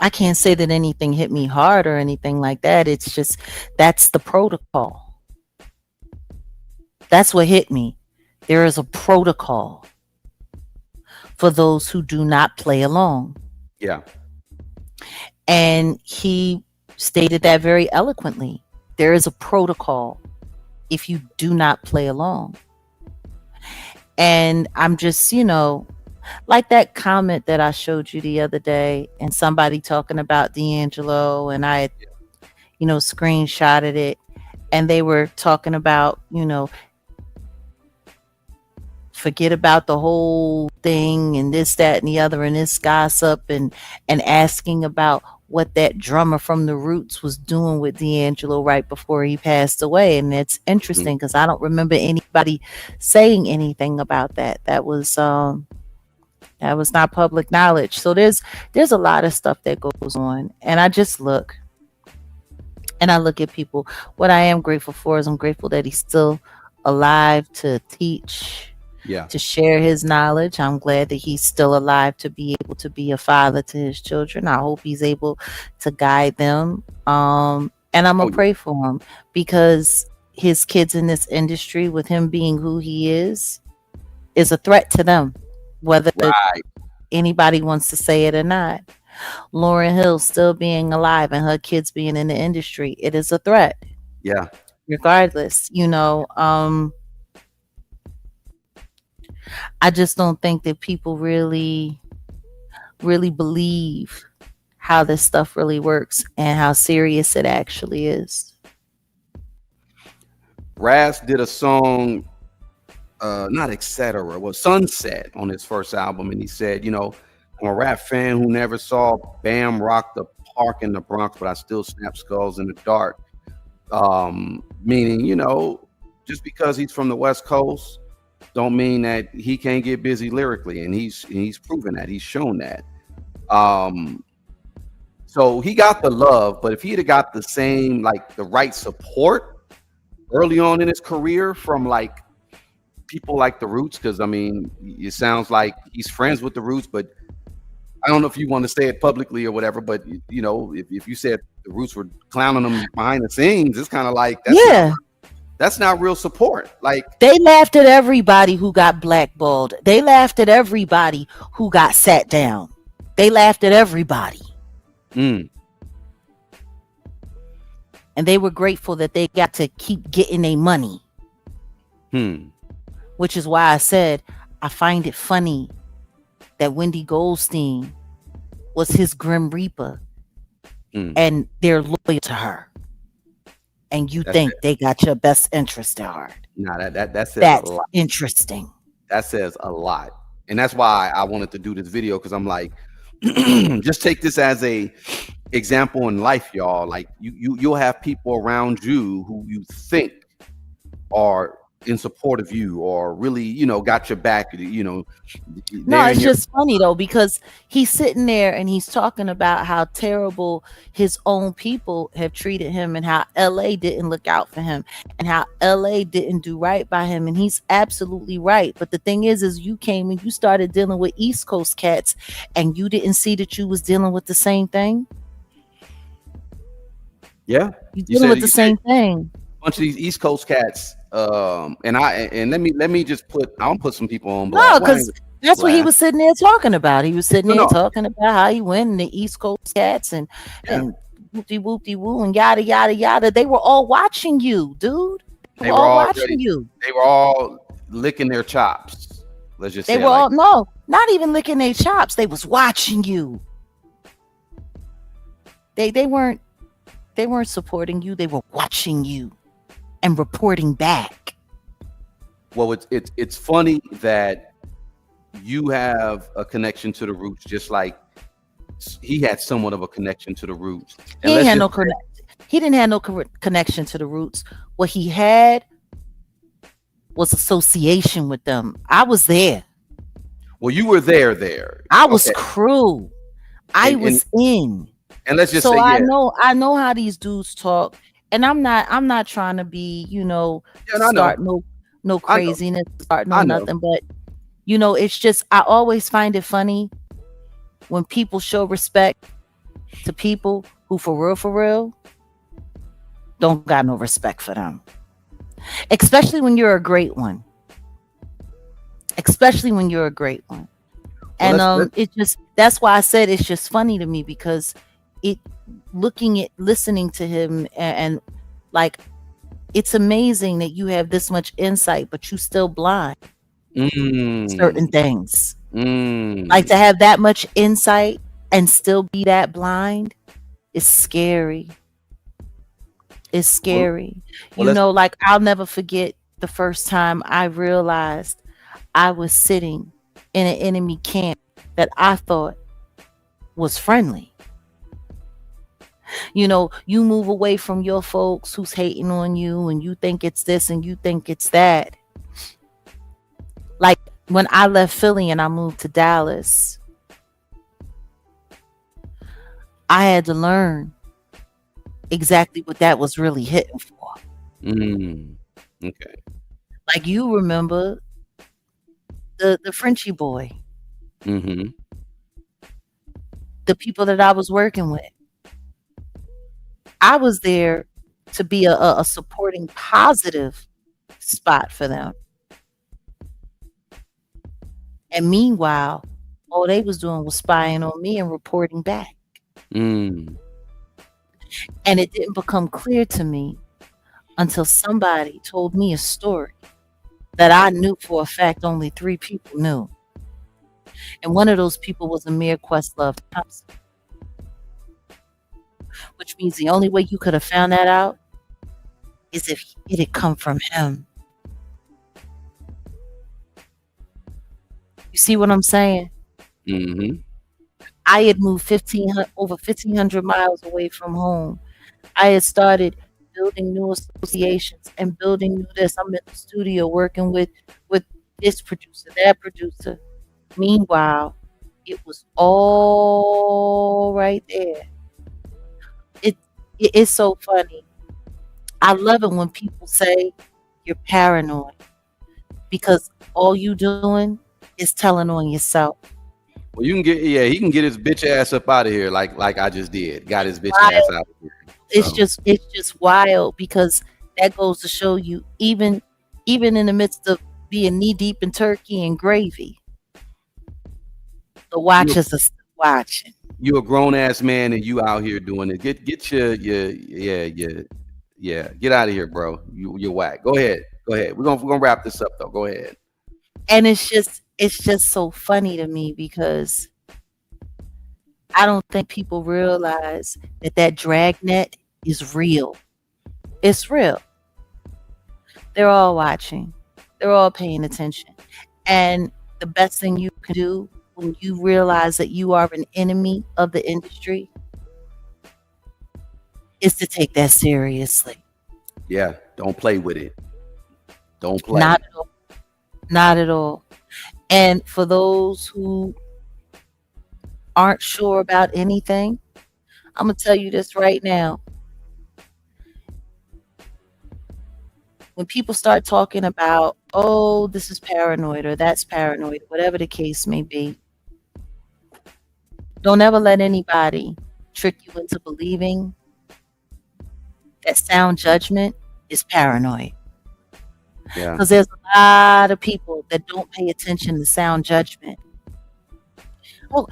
I can't say that anything hit me hard or anything like that. It's just that's the protocol. That's what hit me. There is a protocol for those who do not play along. Yeah. And he stated that very eloquently. There is a protocol if you do not play along. And I'm just, like that comment that I showed you the other day, and somebody talking about D'Angelo, and I, screenshotted it, and they were talking about, forget about the whole thing and this, that, and the other, and this gossip, and asking about what that drummer from the Roots was doing with D'Angelo right before he passed away. And it's interesting because I don't remember anybody saying anything about that. That was not public knowledge. So there's a lot of stuff that goes on, and I just look at people. What I am grateful for is I'm grateful that he's still alive to teach, to share his knowledge. I'm glad that he's still alive to be able to be a father to his children. I hope he's able to guide them. And I'm gonna pray for him, because his kids in this industry, with him being who he is a threat to them, whether anybody wants to say it or not. Lauryn Hill still being alive and her kids being in the industry, it is a threat. Yeah. Regardless, I just don't think that people really believe how this stuff really works and how serious it actually is. Ras did a song, not etc. Well, Sunset on his first album, and he said, I'm a rap fan who never saw Bam rock the park in the Bronx, but I still snap skulls in the dark. Meaning, just because he's from the West Coast, don't mean that he can't get busy lyrically, and he's proven that. He's shown that. So he got the love, but if he'd have got the same, like the right support early on in his career from like people like the Roots, because I mean, it sounds like he's friends with the Roots, but I don't know if you want to say it publicly or whatever, but you know, if you said the Roots were clowning him behind the scenes, it's kind of like that's not real support. Like they laughed at everybody who got blackballed. They laughed at everybody who got sat down. They laughed at everybody. mm, And they were grateful that they got to keep getting their money. Which is why I said I find it funny that Wendy Goldstein was his Grim Reaper and they're loyal to her. And you think they got your best interest at heart. Nah, that says That's a lot. interesting. That says a lot. And that's why I wanted to do this video, because I'm like, just take this as a example in life, y'all. Like you'll have people around you who you think are in support of you or really, you know, got your back, you know. No, it's just funny though, because he's sitting there and he's talking about how terrible his own people have treated him and how LA didn't look out for him and how LA didn't do right by him. And he's absolutely right. But the thing is you came and you started dealing with East Coast cats and you didn't see that you was dealing with the same thing. Yeah. You're dealing with the same thing. A bunch of these East Coast cats. And let me just I'll put some people on blast. No, because that's what he was sitting there talking about. He was sitting there talking about how he went in the East Coast cats and whoopty woo and yada yada yada. They were all watching you, dude. They were all watching you. They were all licking their chops. Let's just say they were all not even licking their chops. They was watching you. They weren't supporting you. They were watching you and reporting back. Well, it's funny that you have a connection to the Roots, just like he had somewhat of a connection to the Roots. He didn't have no connection to the Roots. What he had was association with them. I was there. Well, you were there. I was crew. I was in. And let's just say, I know how these dudes talk. And I'm not trying to be, start no craziness, start no nothing. But, it's just, I always find it funny when people show respect to people who for real, don't got no respect for them. Especially when you're a great one. And it just, that's why I said it's just funny to me, because listening to him and like, it's amazing that you have this much insight, but you still blind certain things. Like, to have that much insight and still be that blind is scary. It's scary. Like, I'll never forget the first time I realized I was sitting in an enemy camp that I thought was friendly. You move away from your folks who's hating on you and you think it's this and you think it's that. Like, when I left Philly and I moved to Dallas, I had to learn exactly what that was really hitting for. Okay. Like, you remember the Frenchie boy. Mm-hmm. The people that I was working with. I was there to be a supporting, positive spot for them. And meanwhile, all they was doing was spying on me and reporting back. And it didn't become clear to me until somebody told me a story that I knew for a fact only 3 people knew. And one of those people was Amir Questlove Thompson. Which means the only way you could have found that out is if it had come from him. You see what I'm saying? Mm-hmm. I had moved over 1,500 miles away from home. I had started building new associations and building new this. I'm in the studio working with this producer, that producer. Meanwhile, it was all right there. It's so funny. I love it when people say you're paranoid because all you doing is telling on yourself. Well, you can get he can get his bitch ass up out of here like I just did. Got his bitch ass Wild. out of here. It's So just wild because that goes to show you even in the midst of being knee deep in turkey and gravy, the you watchers are still watching. you a grown ass man and you out here doing it. Get your get out of here, bro. You're whack. Go ahead. Go ahead. We're gonna wrap this up though. Go ahead. And it's just so funny to me because I don't think people realize that that dragnet is real. It's real. They're all watching. They're all paying attention. And the best thing you can do when you realize that you are an enemy of the industry is to take that seriously. Yeah. Don't play with it. Don't play. Not at all. Not at all. And for those who aren't sure about anything, I'm going to tell you this right now. When people start talking about, oh, this is paranoid or that's paranoid, whatever the case may be, don't ever let anybody trick you into believing that sound judgment is paranoid. Yeah. Because there's a lot of people that don't pay attention to sound judgment. Oh,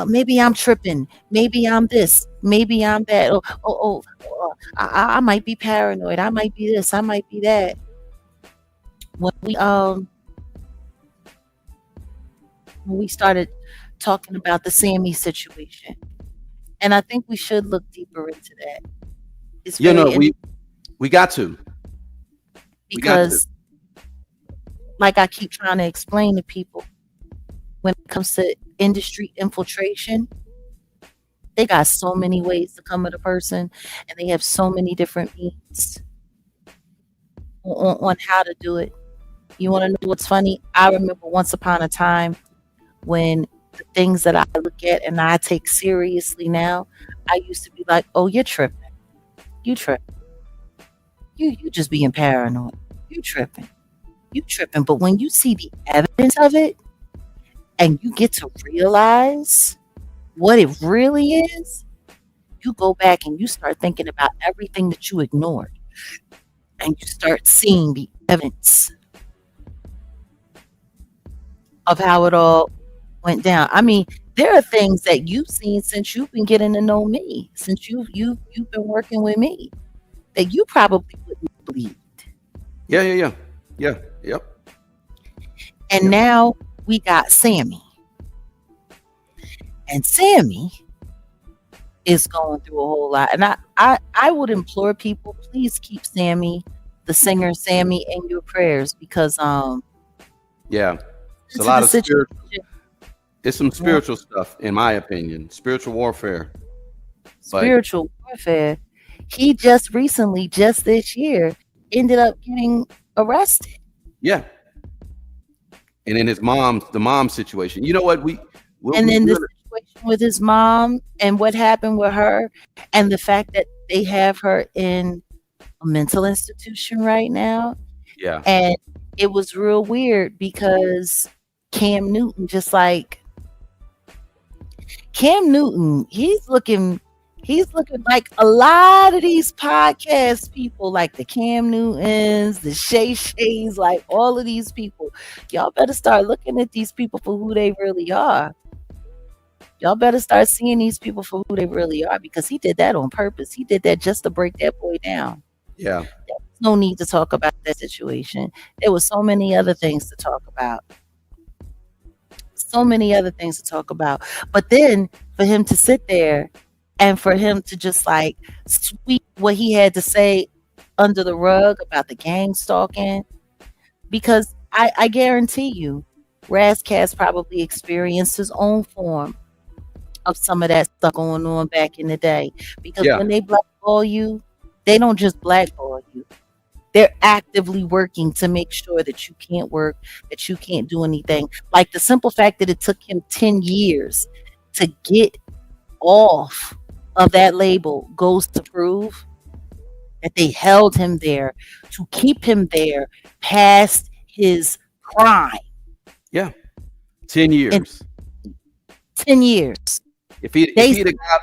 maybe I'm tripping. Maybe I'm this. Maybe I'm that. I might be paranoid. I might be this. I might be that. When we started talking about the Sammy situation, and I think we should look deeper into that. It's You very know, we got to. We got to. because, like I keep trying to explain to people, when it comes to industry infiltration, they got so many ways to come at a person, and they have so many different means on how to do it. You want to know what's funny? I remember once upon a time when the things that I look at and I take seriously now, I used to be like, "Oh, you're tripping. You tripping. You just being paranoid. You tripping. You tripping." But when you see the evidence of it and you get to realize what it really is, you go back and you start thinking about everything that you ignored, and you start seeing the evidence of how it all went down. I mean, there are things that you've seen since you've been getting to know me, since you've been working with me, that you probably wouldn't believe. Yeah. Yep. And now we got Sammy. And Sammy is going through a whole lot. And I would implore people, please keep Sammy, the singer Sammy, in your prayers because Yeah. It's a this is lot the of spiritual. situation. It's some Yeah, spiritual stuff, in my opinion. Spiritual warfare. But spiritual warfare. He just recently, just this year, ended up getting arrested. yeah. And then the mom situation. You know what? And then we're the gonna, situation with his mom and what happened with her, and the fact that they have her in a mental institution right now. yeah. And it was real weird because Cam Newton, just like Cam Newton, he's looking like a lot of these podcast people, like the Cam Newtons, the Shay Shays, like all of these people. Y'all better start looking at these people for who they really are. Y'all better start seeing these people for who they really are because he did that on purpose. He did that just to break that boy down. Yeah. There was no need to talk about that situation. There was so many other things to talk about. So many other things to talk about. But then for him to sit there and for him to just like sweep what he had to say under the rug about the gang stalking, because I guarantee you, Ras Kass probably experienced his own form of some of that stuff going on back in the day. Because Yeah. when they blackball you, they don't just blackball you. They're actively working to make sure that you can't work, that you can't do anything. Like the simple fact that it took him 10 years to get off of that label goes to prove that they held him there to keep him there past his prime Yeah, 10 in years. 10 years. If he'd They have got,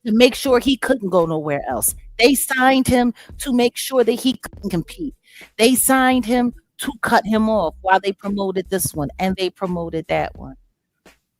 to make sure he couldn't go nowhere else. They signed him to make sure that he couldn't compete. They signed him to cut him off while they promoted this one and they promoted that one.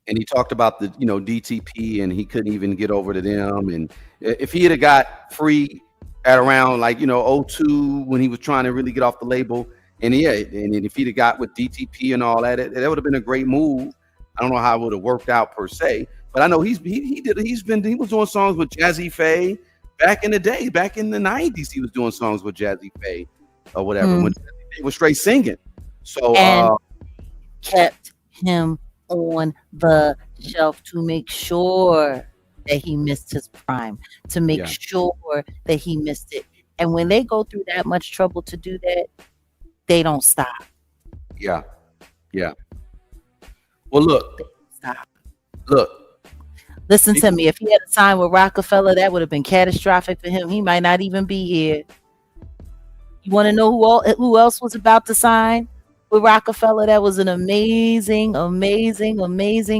and he talked about the DTP, and he couldn't even get over to them. And if he had got free at around like '02 when he was trying to really get off the label, and if he'd have got with DTP and all that, that would have been a great move. I don't know how it would have worked out per se, but I know he was doing songs with Jazzy Faye back in the day, back in the '90s. He was doing songs with Jazzy Faye or whatever when he was straight singing. So And kept him on the shelf to make sure that he missed his prime, to make sure that he missed it. And when they go through that much trouble to do that, they don't stop. yeah. Well, look, Stop. Listen to me. If he had a sign with Rockefeller, that would have been catastrophic for him. He might not even be here. You want to know who else was about to sign with Rockefeller? That was an amazing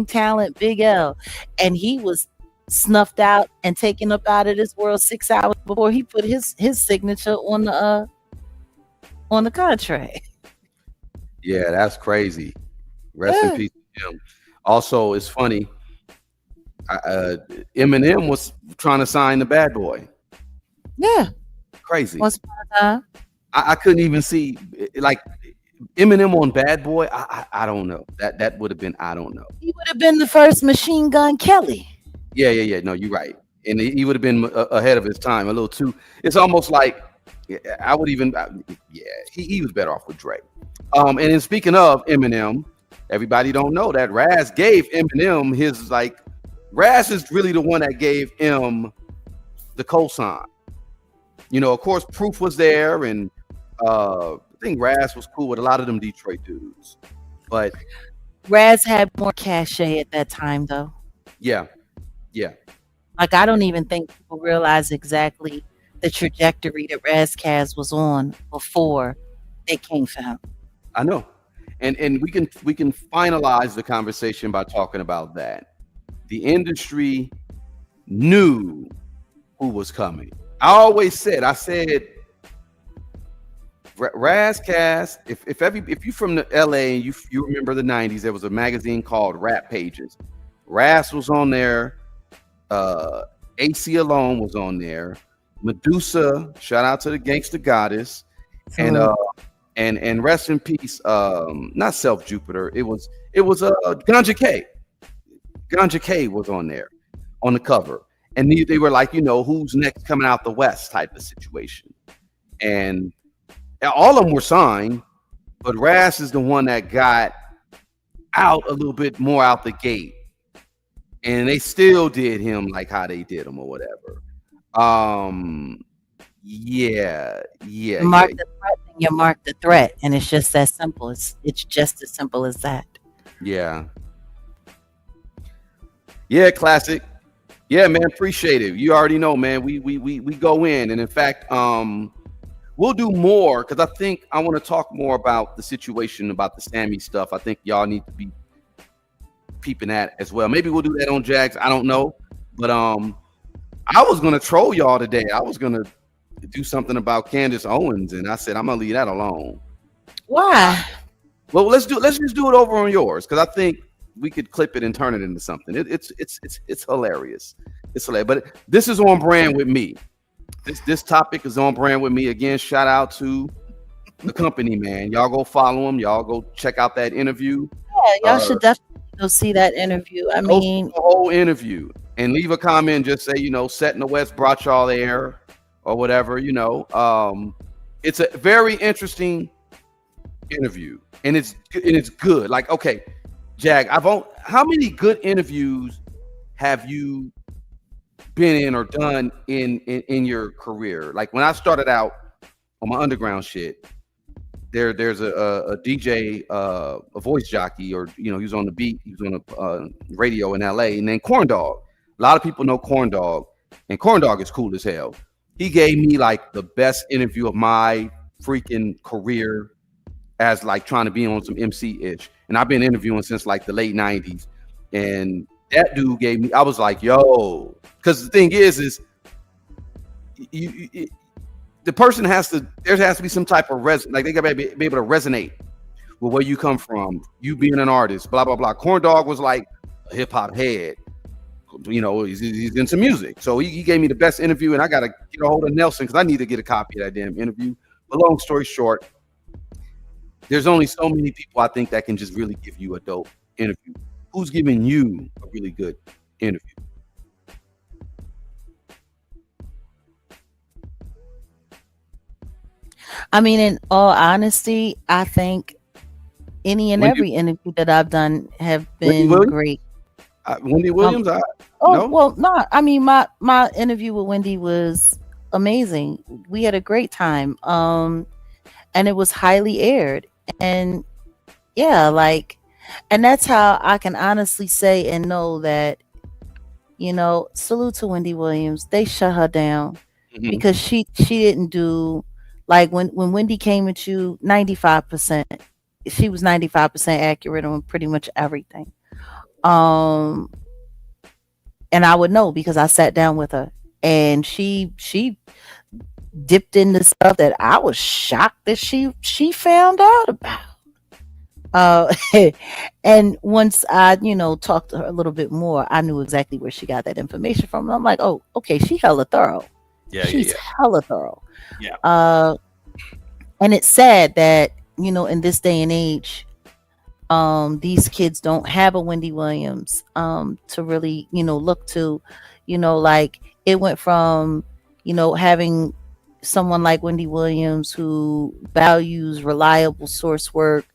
talent, Big L. And he was snuffed out and taken up out of this world 6 hours before he put his signature on the contract. Yeah, that's crazy. Rest in peace to him. Also, it's funny. Eminem was trying to sign the Bad Boy. Yeah. Crazy. Once upon a time. I couldn't even see like Eminem on Bad Boy. I don't know. That would have been, I don't know. He would have been the first Machine Gun Kelly. Yeah. No, you're right. And he would have been ahead of his time a little too. It's almost like I would even. He was better off with Dre. And then speaking of Eminem, everybody don't know that Ras gave Eminem his Ras is really the one that gave him the cosign. Of course, Proof was there, and I think Ras was cool with a lot of them Detroit dudes. But Raz had more cachet at that time, though. Yeah. Like, I don't even think people realize exactly the trajectory that Ras Kass was on before they came for him. I know. And we can finalize the conversation by talking about that. The industry knew who was coming. I said Ras Kass, if you're from the LA and you remember the 90s, there was a magazine called Rap Pages. Ras was on there. AC Alone was on there. Medusa, shout out to the Gangsta Goddess, and rest in peace. Not Self Jupiter. It was Ganja K. Ganja K was on there on the cover, and they were like, who's next coming out the West type of situation, and all of them were signed, but Ras is the one that got out a little bit more out the gate. And they still did him like how they did him or whatever. You mark the threat, and you mark the threat, and it's just that simple. It's just as simple as that. Yeah, classic. Yeah, man, appreciate it. You already know, man. We go in, and in fact, we'll do more because I think I want to talk more about the situation about the Sammy stuff. I think y'all need to be peeping at as well. Maybe we'll do that on Jags. I don't know, but I was gonna troll y'all today. I was gonna do something about Candace Owens, and I said I'm gonna leave that alone. Why? Well, let's just do it over on yours because I think we could clip it and turn it into something. It's hilarious. It's hilarious, but this is on brand with me. This topic is on brand with me. Again, shout out to the company, man. Y'all go follow them. Y'all go check out that interview. Yeah, y'all should definitely go see that interview. I mean, the whole interview, and leave a comment. Just say, Set in the West brought y'all there, or whatever. It's a very interesting interview, and it's good. Like, okay, Jag, how many good interviews have you been in or done in your career? Like when I started out on my underground shit, there's a DJ, a voice jockey, or he was on the beat, he was on a radio in LA, and then Corn Dog. A lot of people know Corn Dog. And Corn Dog is cool as hell. He gave me like the best interview of my freaking career as like trying to be on some MC ish. And I've been interviewing since like the late 90s. And that dude gave me, I was like, yo, because the thing is the person there has to be some type of like they gotta be able to resonate with where you come from, you being an artist, blah, blah, blah. Corn Dog was like a hip hop head. You know, he's into music. So he gave me the best interview, and I got to get a hold of Nelson because I need to get a copy of that damn interview. But long story short, there's only so many people I think that can just really give you a dope interview. Who's giving you a really good interview? I mean, in all honesty, I think any and Wendy, every interview that I've done have Wendy been Williams? great. Wendy Um, Williams? oh No? well, no, I mean my interview with Wendy was amazing. We had a great time, and it was highly aired, and yeah, like, and that's how I can honestly say and know that salute to Wendy Williams. They shut her down Mhm. because she didn't do like when Wendy came at you 95%. She was 95% accurate on pretty much everything. Um and I would know because I sat down with her and she dipped into stuff that I was shocked that she found out about. Uh, and once I, talked to her a little bit more, I knew exactly where she got that information from. And I'm like, oh, okay, she hella thorough. Yeah, yeah, She's yeah. hella thorough. Yeah. Uh, and it's sad that in this day and age, these kids don't have a Wendy Williams to really look to. Like it went from having someone like Wendy Williams who values reliable source work.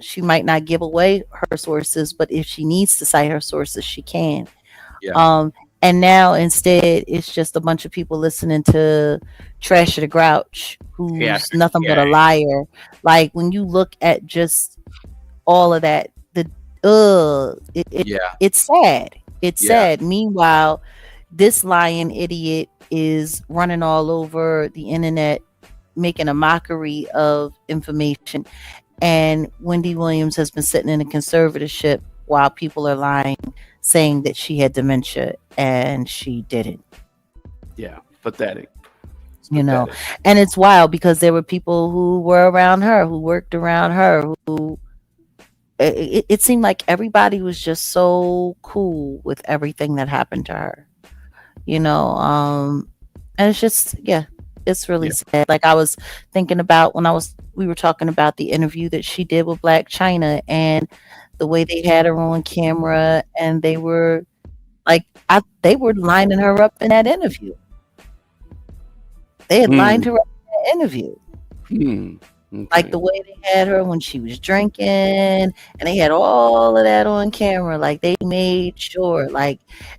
She might not give away her sources, but if she needs to cite her sources, she can. Yeah. And now instead, it's just a bunch of people listening to Trash the Grouch, Yeah. who's nothing but Yeah. a liar. Like when you look at just all of that, Yeah. it's sad. It's Yeah. sad. Meanwhile, this lying idiot is running all over the internet, making a mockery of information. And Wendy Williams has been sitting in a conservatorship while people are lying, saying that she had dementia and she didn't. Yeah. Pathetic. It's You know, pathetic. and it's wild because there were people who were around her, who worked around her, who it seemed like everybody was just so cool with everything that happened to her. You know, and it's just it's really Yeah. sad. Like I was thinking about when we were talking about the interview that she did with Black China and the way they had her on camera and they were like they were lining her up in that interview. They had lined Hmm. her up in that interview. Hmm. Like Okay. the way they had her when she was drinking and they had all of that on camera. Like they made sure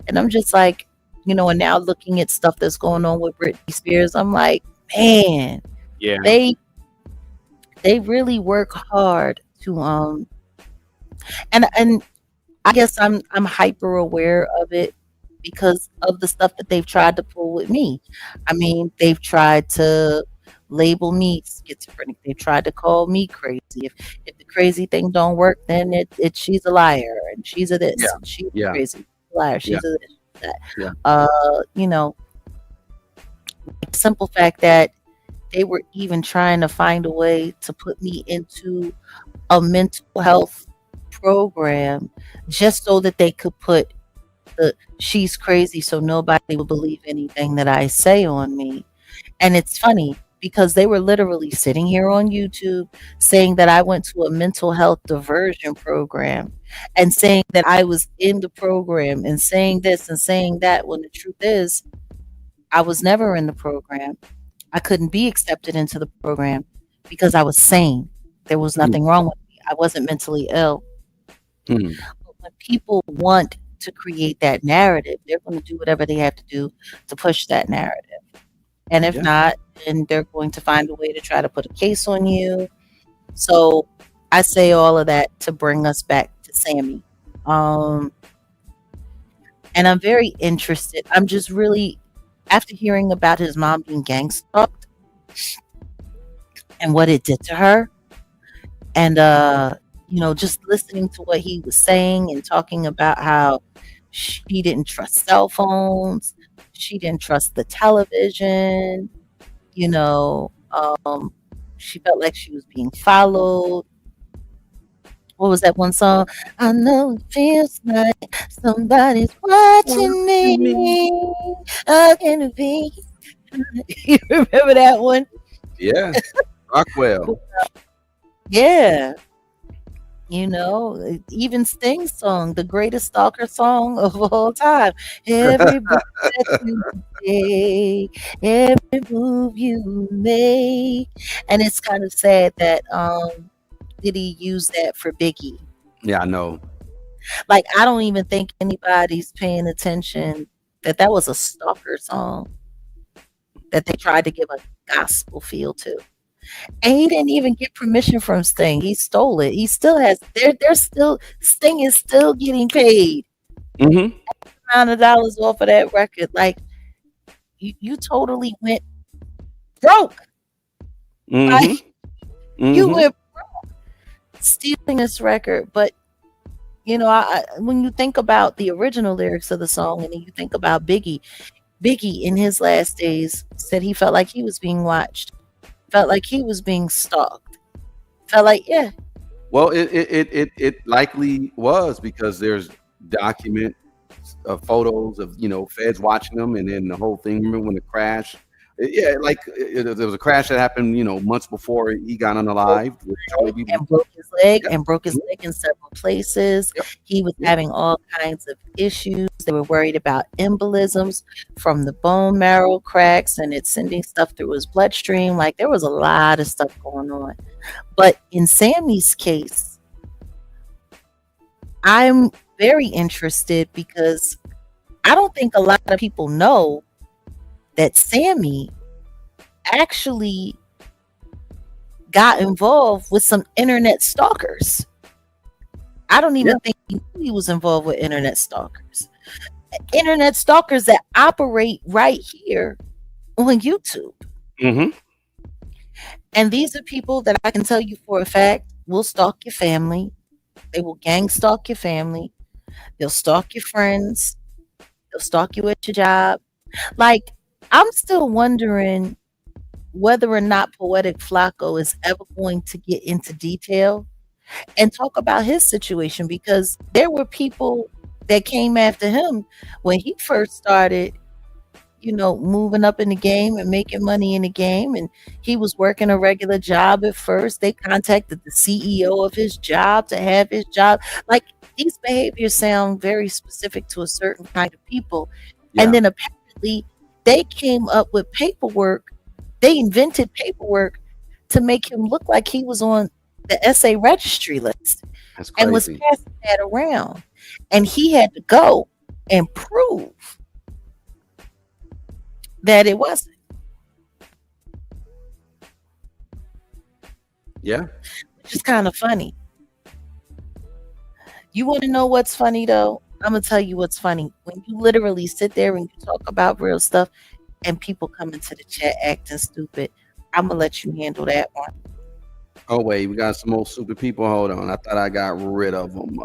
and I'm just like, and now looking at stuff that's going on with Britney Spears, I'm like, man, Yeah. they really work hard to and I guess I'm hyper aware of it because of the stuff that they've tried to pull with me. I mean, they've tried to label me schizophrenic. They tried to call me crazy. If the crazy thing don't work, then it's she's a liar and she's a this Yeah. and she's Yeah. crazy liar. Yeah. She's a this, she's that. Yeah. The simple fact that they were even trying to find a way to put me into a mental health program just so that they could put the she's crazy so nobody will believe anything that I say on me. And it's funny because they were literally sitting here on YouTube saying that I went to a mental health diversion program and saying that I was in the program and saying this and saying that when the truth is I was never in the program. I couldn't be accepted into the program because I was sane. There was Hmm. nothing wrong with me. I wasn't mentally ill. Hmm. But when people want to create that narrative, they're going to do whatever they have to do to push that narrative. And if Yeah. not, then they're going to find a way to try to put a case on you. So I say all of that to bring us back to Sammy. Um, And I'm very interested. I'm just really, after hearing about his mom being gang stalked and what it did to her, and just listening to what he was saying and talking about how she didn't trust cell phones, she didn't trust the television, you know, she felt like she was being followed. What was that one song? I know it feels like somebody's watching me. How can it be? You remember that one? Yeah, Rockwell. Yeah. Even Sting's song, the greatest stalker song of all time. Every breath that you take, every move you make. And it's kind of sad that did he use that for Biggie? Yeah, I know. Like, I don't even think anybody's paying attention that was a stalker song that they tried to give a gospel feel to. And he didn't even get permission from Sting. He stole it. He still has. They're still. Sting is still getting paid Mm-hmm. $100 off of that record. Like, you totally went broke. Mm-hmm. Like, you Mm-hmm. went broke stealing this record. But when you think about the original lyrics of the song, and then you think about Biggie in his last days said he felt like he was being watched, felt like he was being stalked, felt like, yeah. Well, it likely was because there's document photos of feds watching them, and then the whole thing. Remember when the crash? Yeah, like there was a crash that happened, months before he got unalived. And broke his leg Yep. and broke his leg in several places. Yep. He was Yep. having all kinds of issues. They were worried about embolisms from the bone marrow cracks, and it's sending stuff through his bloodstream. Like, there was a lot of stuff going on. But in Sammy's case, I'm very interested because I don't think a lot of people know that Sammy actually got involved with some internet stalkers. I don't even think he knew he was involved with internet stalkers. Internet stalkers that operate right here on YouTube. Mm-hmm. And these are people that I can tell you for a fact will stalk your family. They will gang stalk your family. They'll stalk your friends. They'll stalk you at your job. Like, I'm still wondering whether or not Poetic Flacco is ever going to get into detail and talk about his situation, because there were people that came after him when he first started, moving up in the game and making money in the game. And he was working a regular job at first. They contacted the CEO of his job to have his job. Like, these behaviors sound very specific to a certain kind of people. Yeah. And then apparently they came up with paperwork. They invented paperwork to make him look like he was on the SA registry list That's crazy. and was passing that around. And he had to go and prove that it wasn't. Yeah. Which is kind of funny. You want to know what's funny, though? I'm going to tell you what's funny. When you literally sit there and you talk about real stuff and people come into the chat acting stupid, I'm going to let you handle that one. Oh, wait, we got some more stupid people. Hold on. I thought I got rid of them.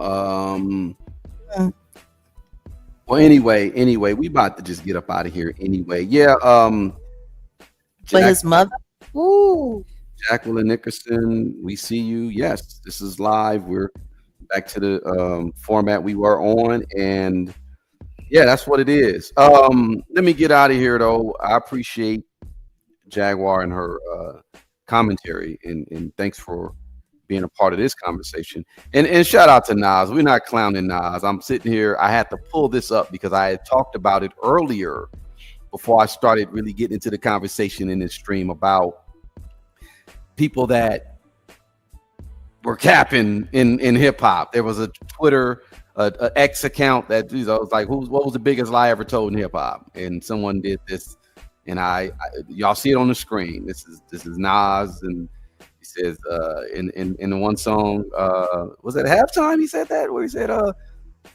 Well, anyway, we about to just get up out of here anyway. Yeah. But his mother, ooh, Jacqueline Nickerson, we see you. Yes, this is live. We're back to the format we were on, and yeah, that's what it is. Let me get out of here though. I appreciate Jaguar and her commentary, and thanks for being a part of this conversation. And shout out to Nas. We're not clowning Nas. I'm sitting here. I had to pull this up because I had talked about it earlier before I started really getting into the conversation in this stream about people that were capping in hip hop. There was a Twitter, a X account that was like, what was the biggest lie ever told in hip hop? And someone did this, and I y'all see it on the screen. This is Nas, and he says in the one song, was it halftime? He said that where he said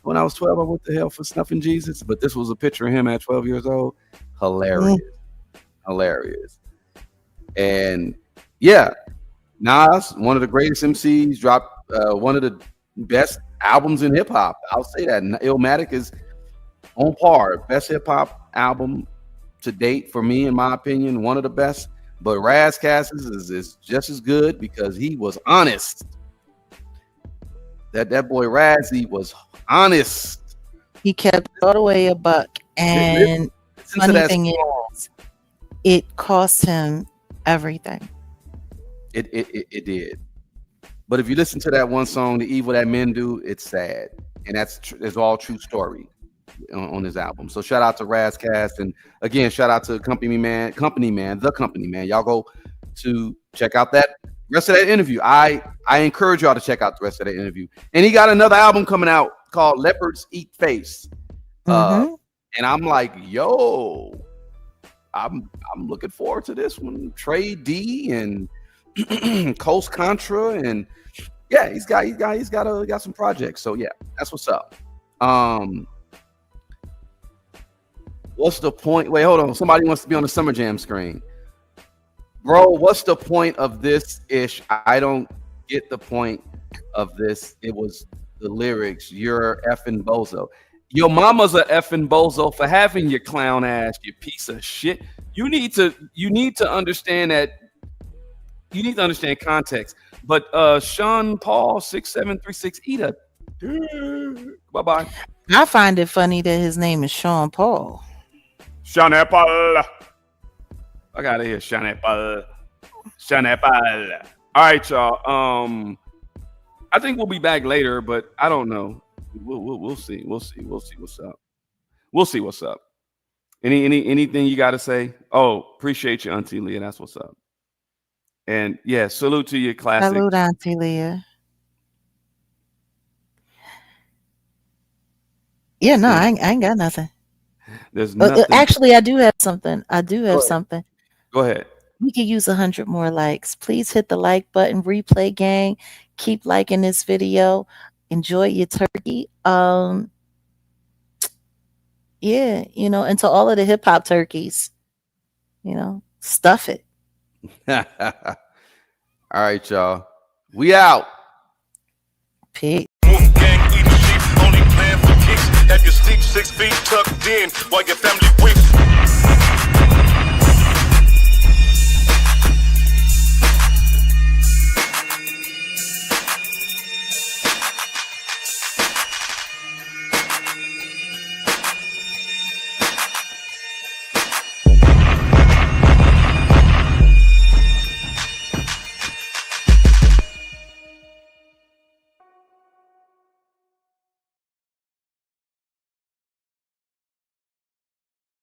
when I was 12, I went to hell for snuffing Jesus. But this was a picture of him at 12 years old. Hilarious. Hilarious. And yeah, Nas, one of the greatest MCs, dropped one of the best albums in hip hop. I'll say that. Illmatic is on par. Best hip hop album to date for me, in my opinion. One of the best. But Ras Kass is just as good because he was honest. That boy Razzie was honest. He kept all the way a buck. And funny thing is, it cost him everything. It did. But if you listen to that one song, "The Evil That Men Do," it's sad, and it's all true story on his album. So shout out to Ras Kass, and again, shout out to the company man. Y'all go to check out that rest of that interview. I encourage y'all to check out the rest of that interview. And he got another album coming out called "Leopards Eat Face," and I'm like, yo, I'm looking forward to this one. Trey D and Coast Contra, and yeah, he's got some projects. So yeah, that's what's up. What's the point? Wait, hold on. Somebody wants to be on the Summer Jam screen. Bro, what's the point of this ish? I don't get the point of this. It was the lyrics. You're effing bozo. Your mama's a effing bozo for having your clown ass, you piece of shit. You need to understand that. You need to understand context. But Sean Paul 6736 Eda. Bye-bye. I find it funny that his name is Sean Paul. Sean Paul. I got it here. Sean Paul. Sean Paul. All right, y'all. I think we'll be back later, but I don't know. We'll see. We'll see what's up. We'll see what's up. Anything you got to say? Oh, appreciate you, Auntie Leah. That's what's up. And yeah, salute to your classic. Salute, Auntie Leah. Yeah, no, I ain't got nothing. There's nothing. Actually, I do have something. Something. Go ahead. We could use 100 more likes. Please hit the like button. Replay gang. Keep liking this video. Enjoy your turkey. Yeah, and to all of the hip hop turkeys, stuff it. All right, y'all. We out. Peace. Gang eating sheep, only plan for kicks. Have your sleep 6 feet tucked in while your family weeps.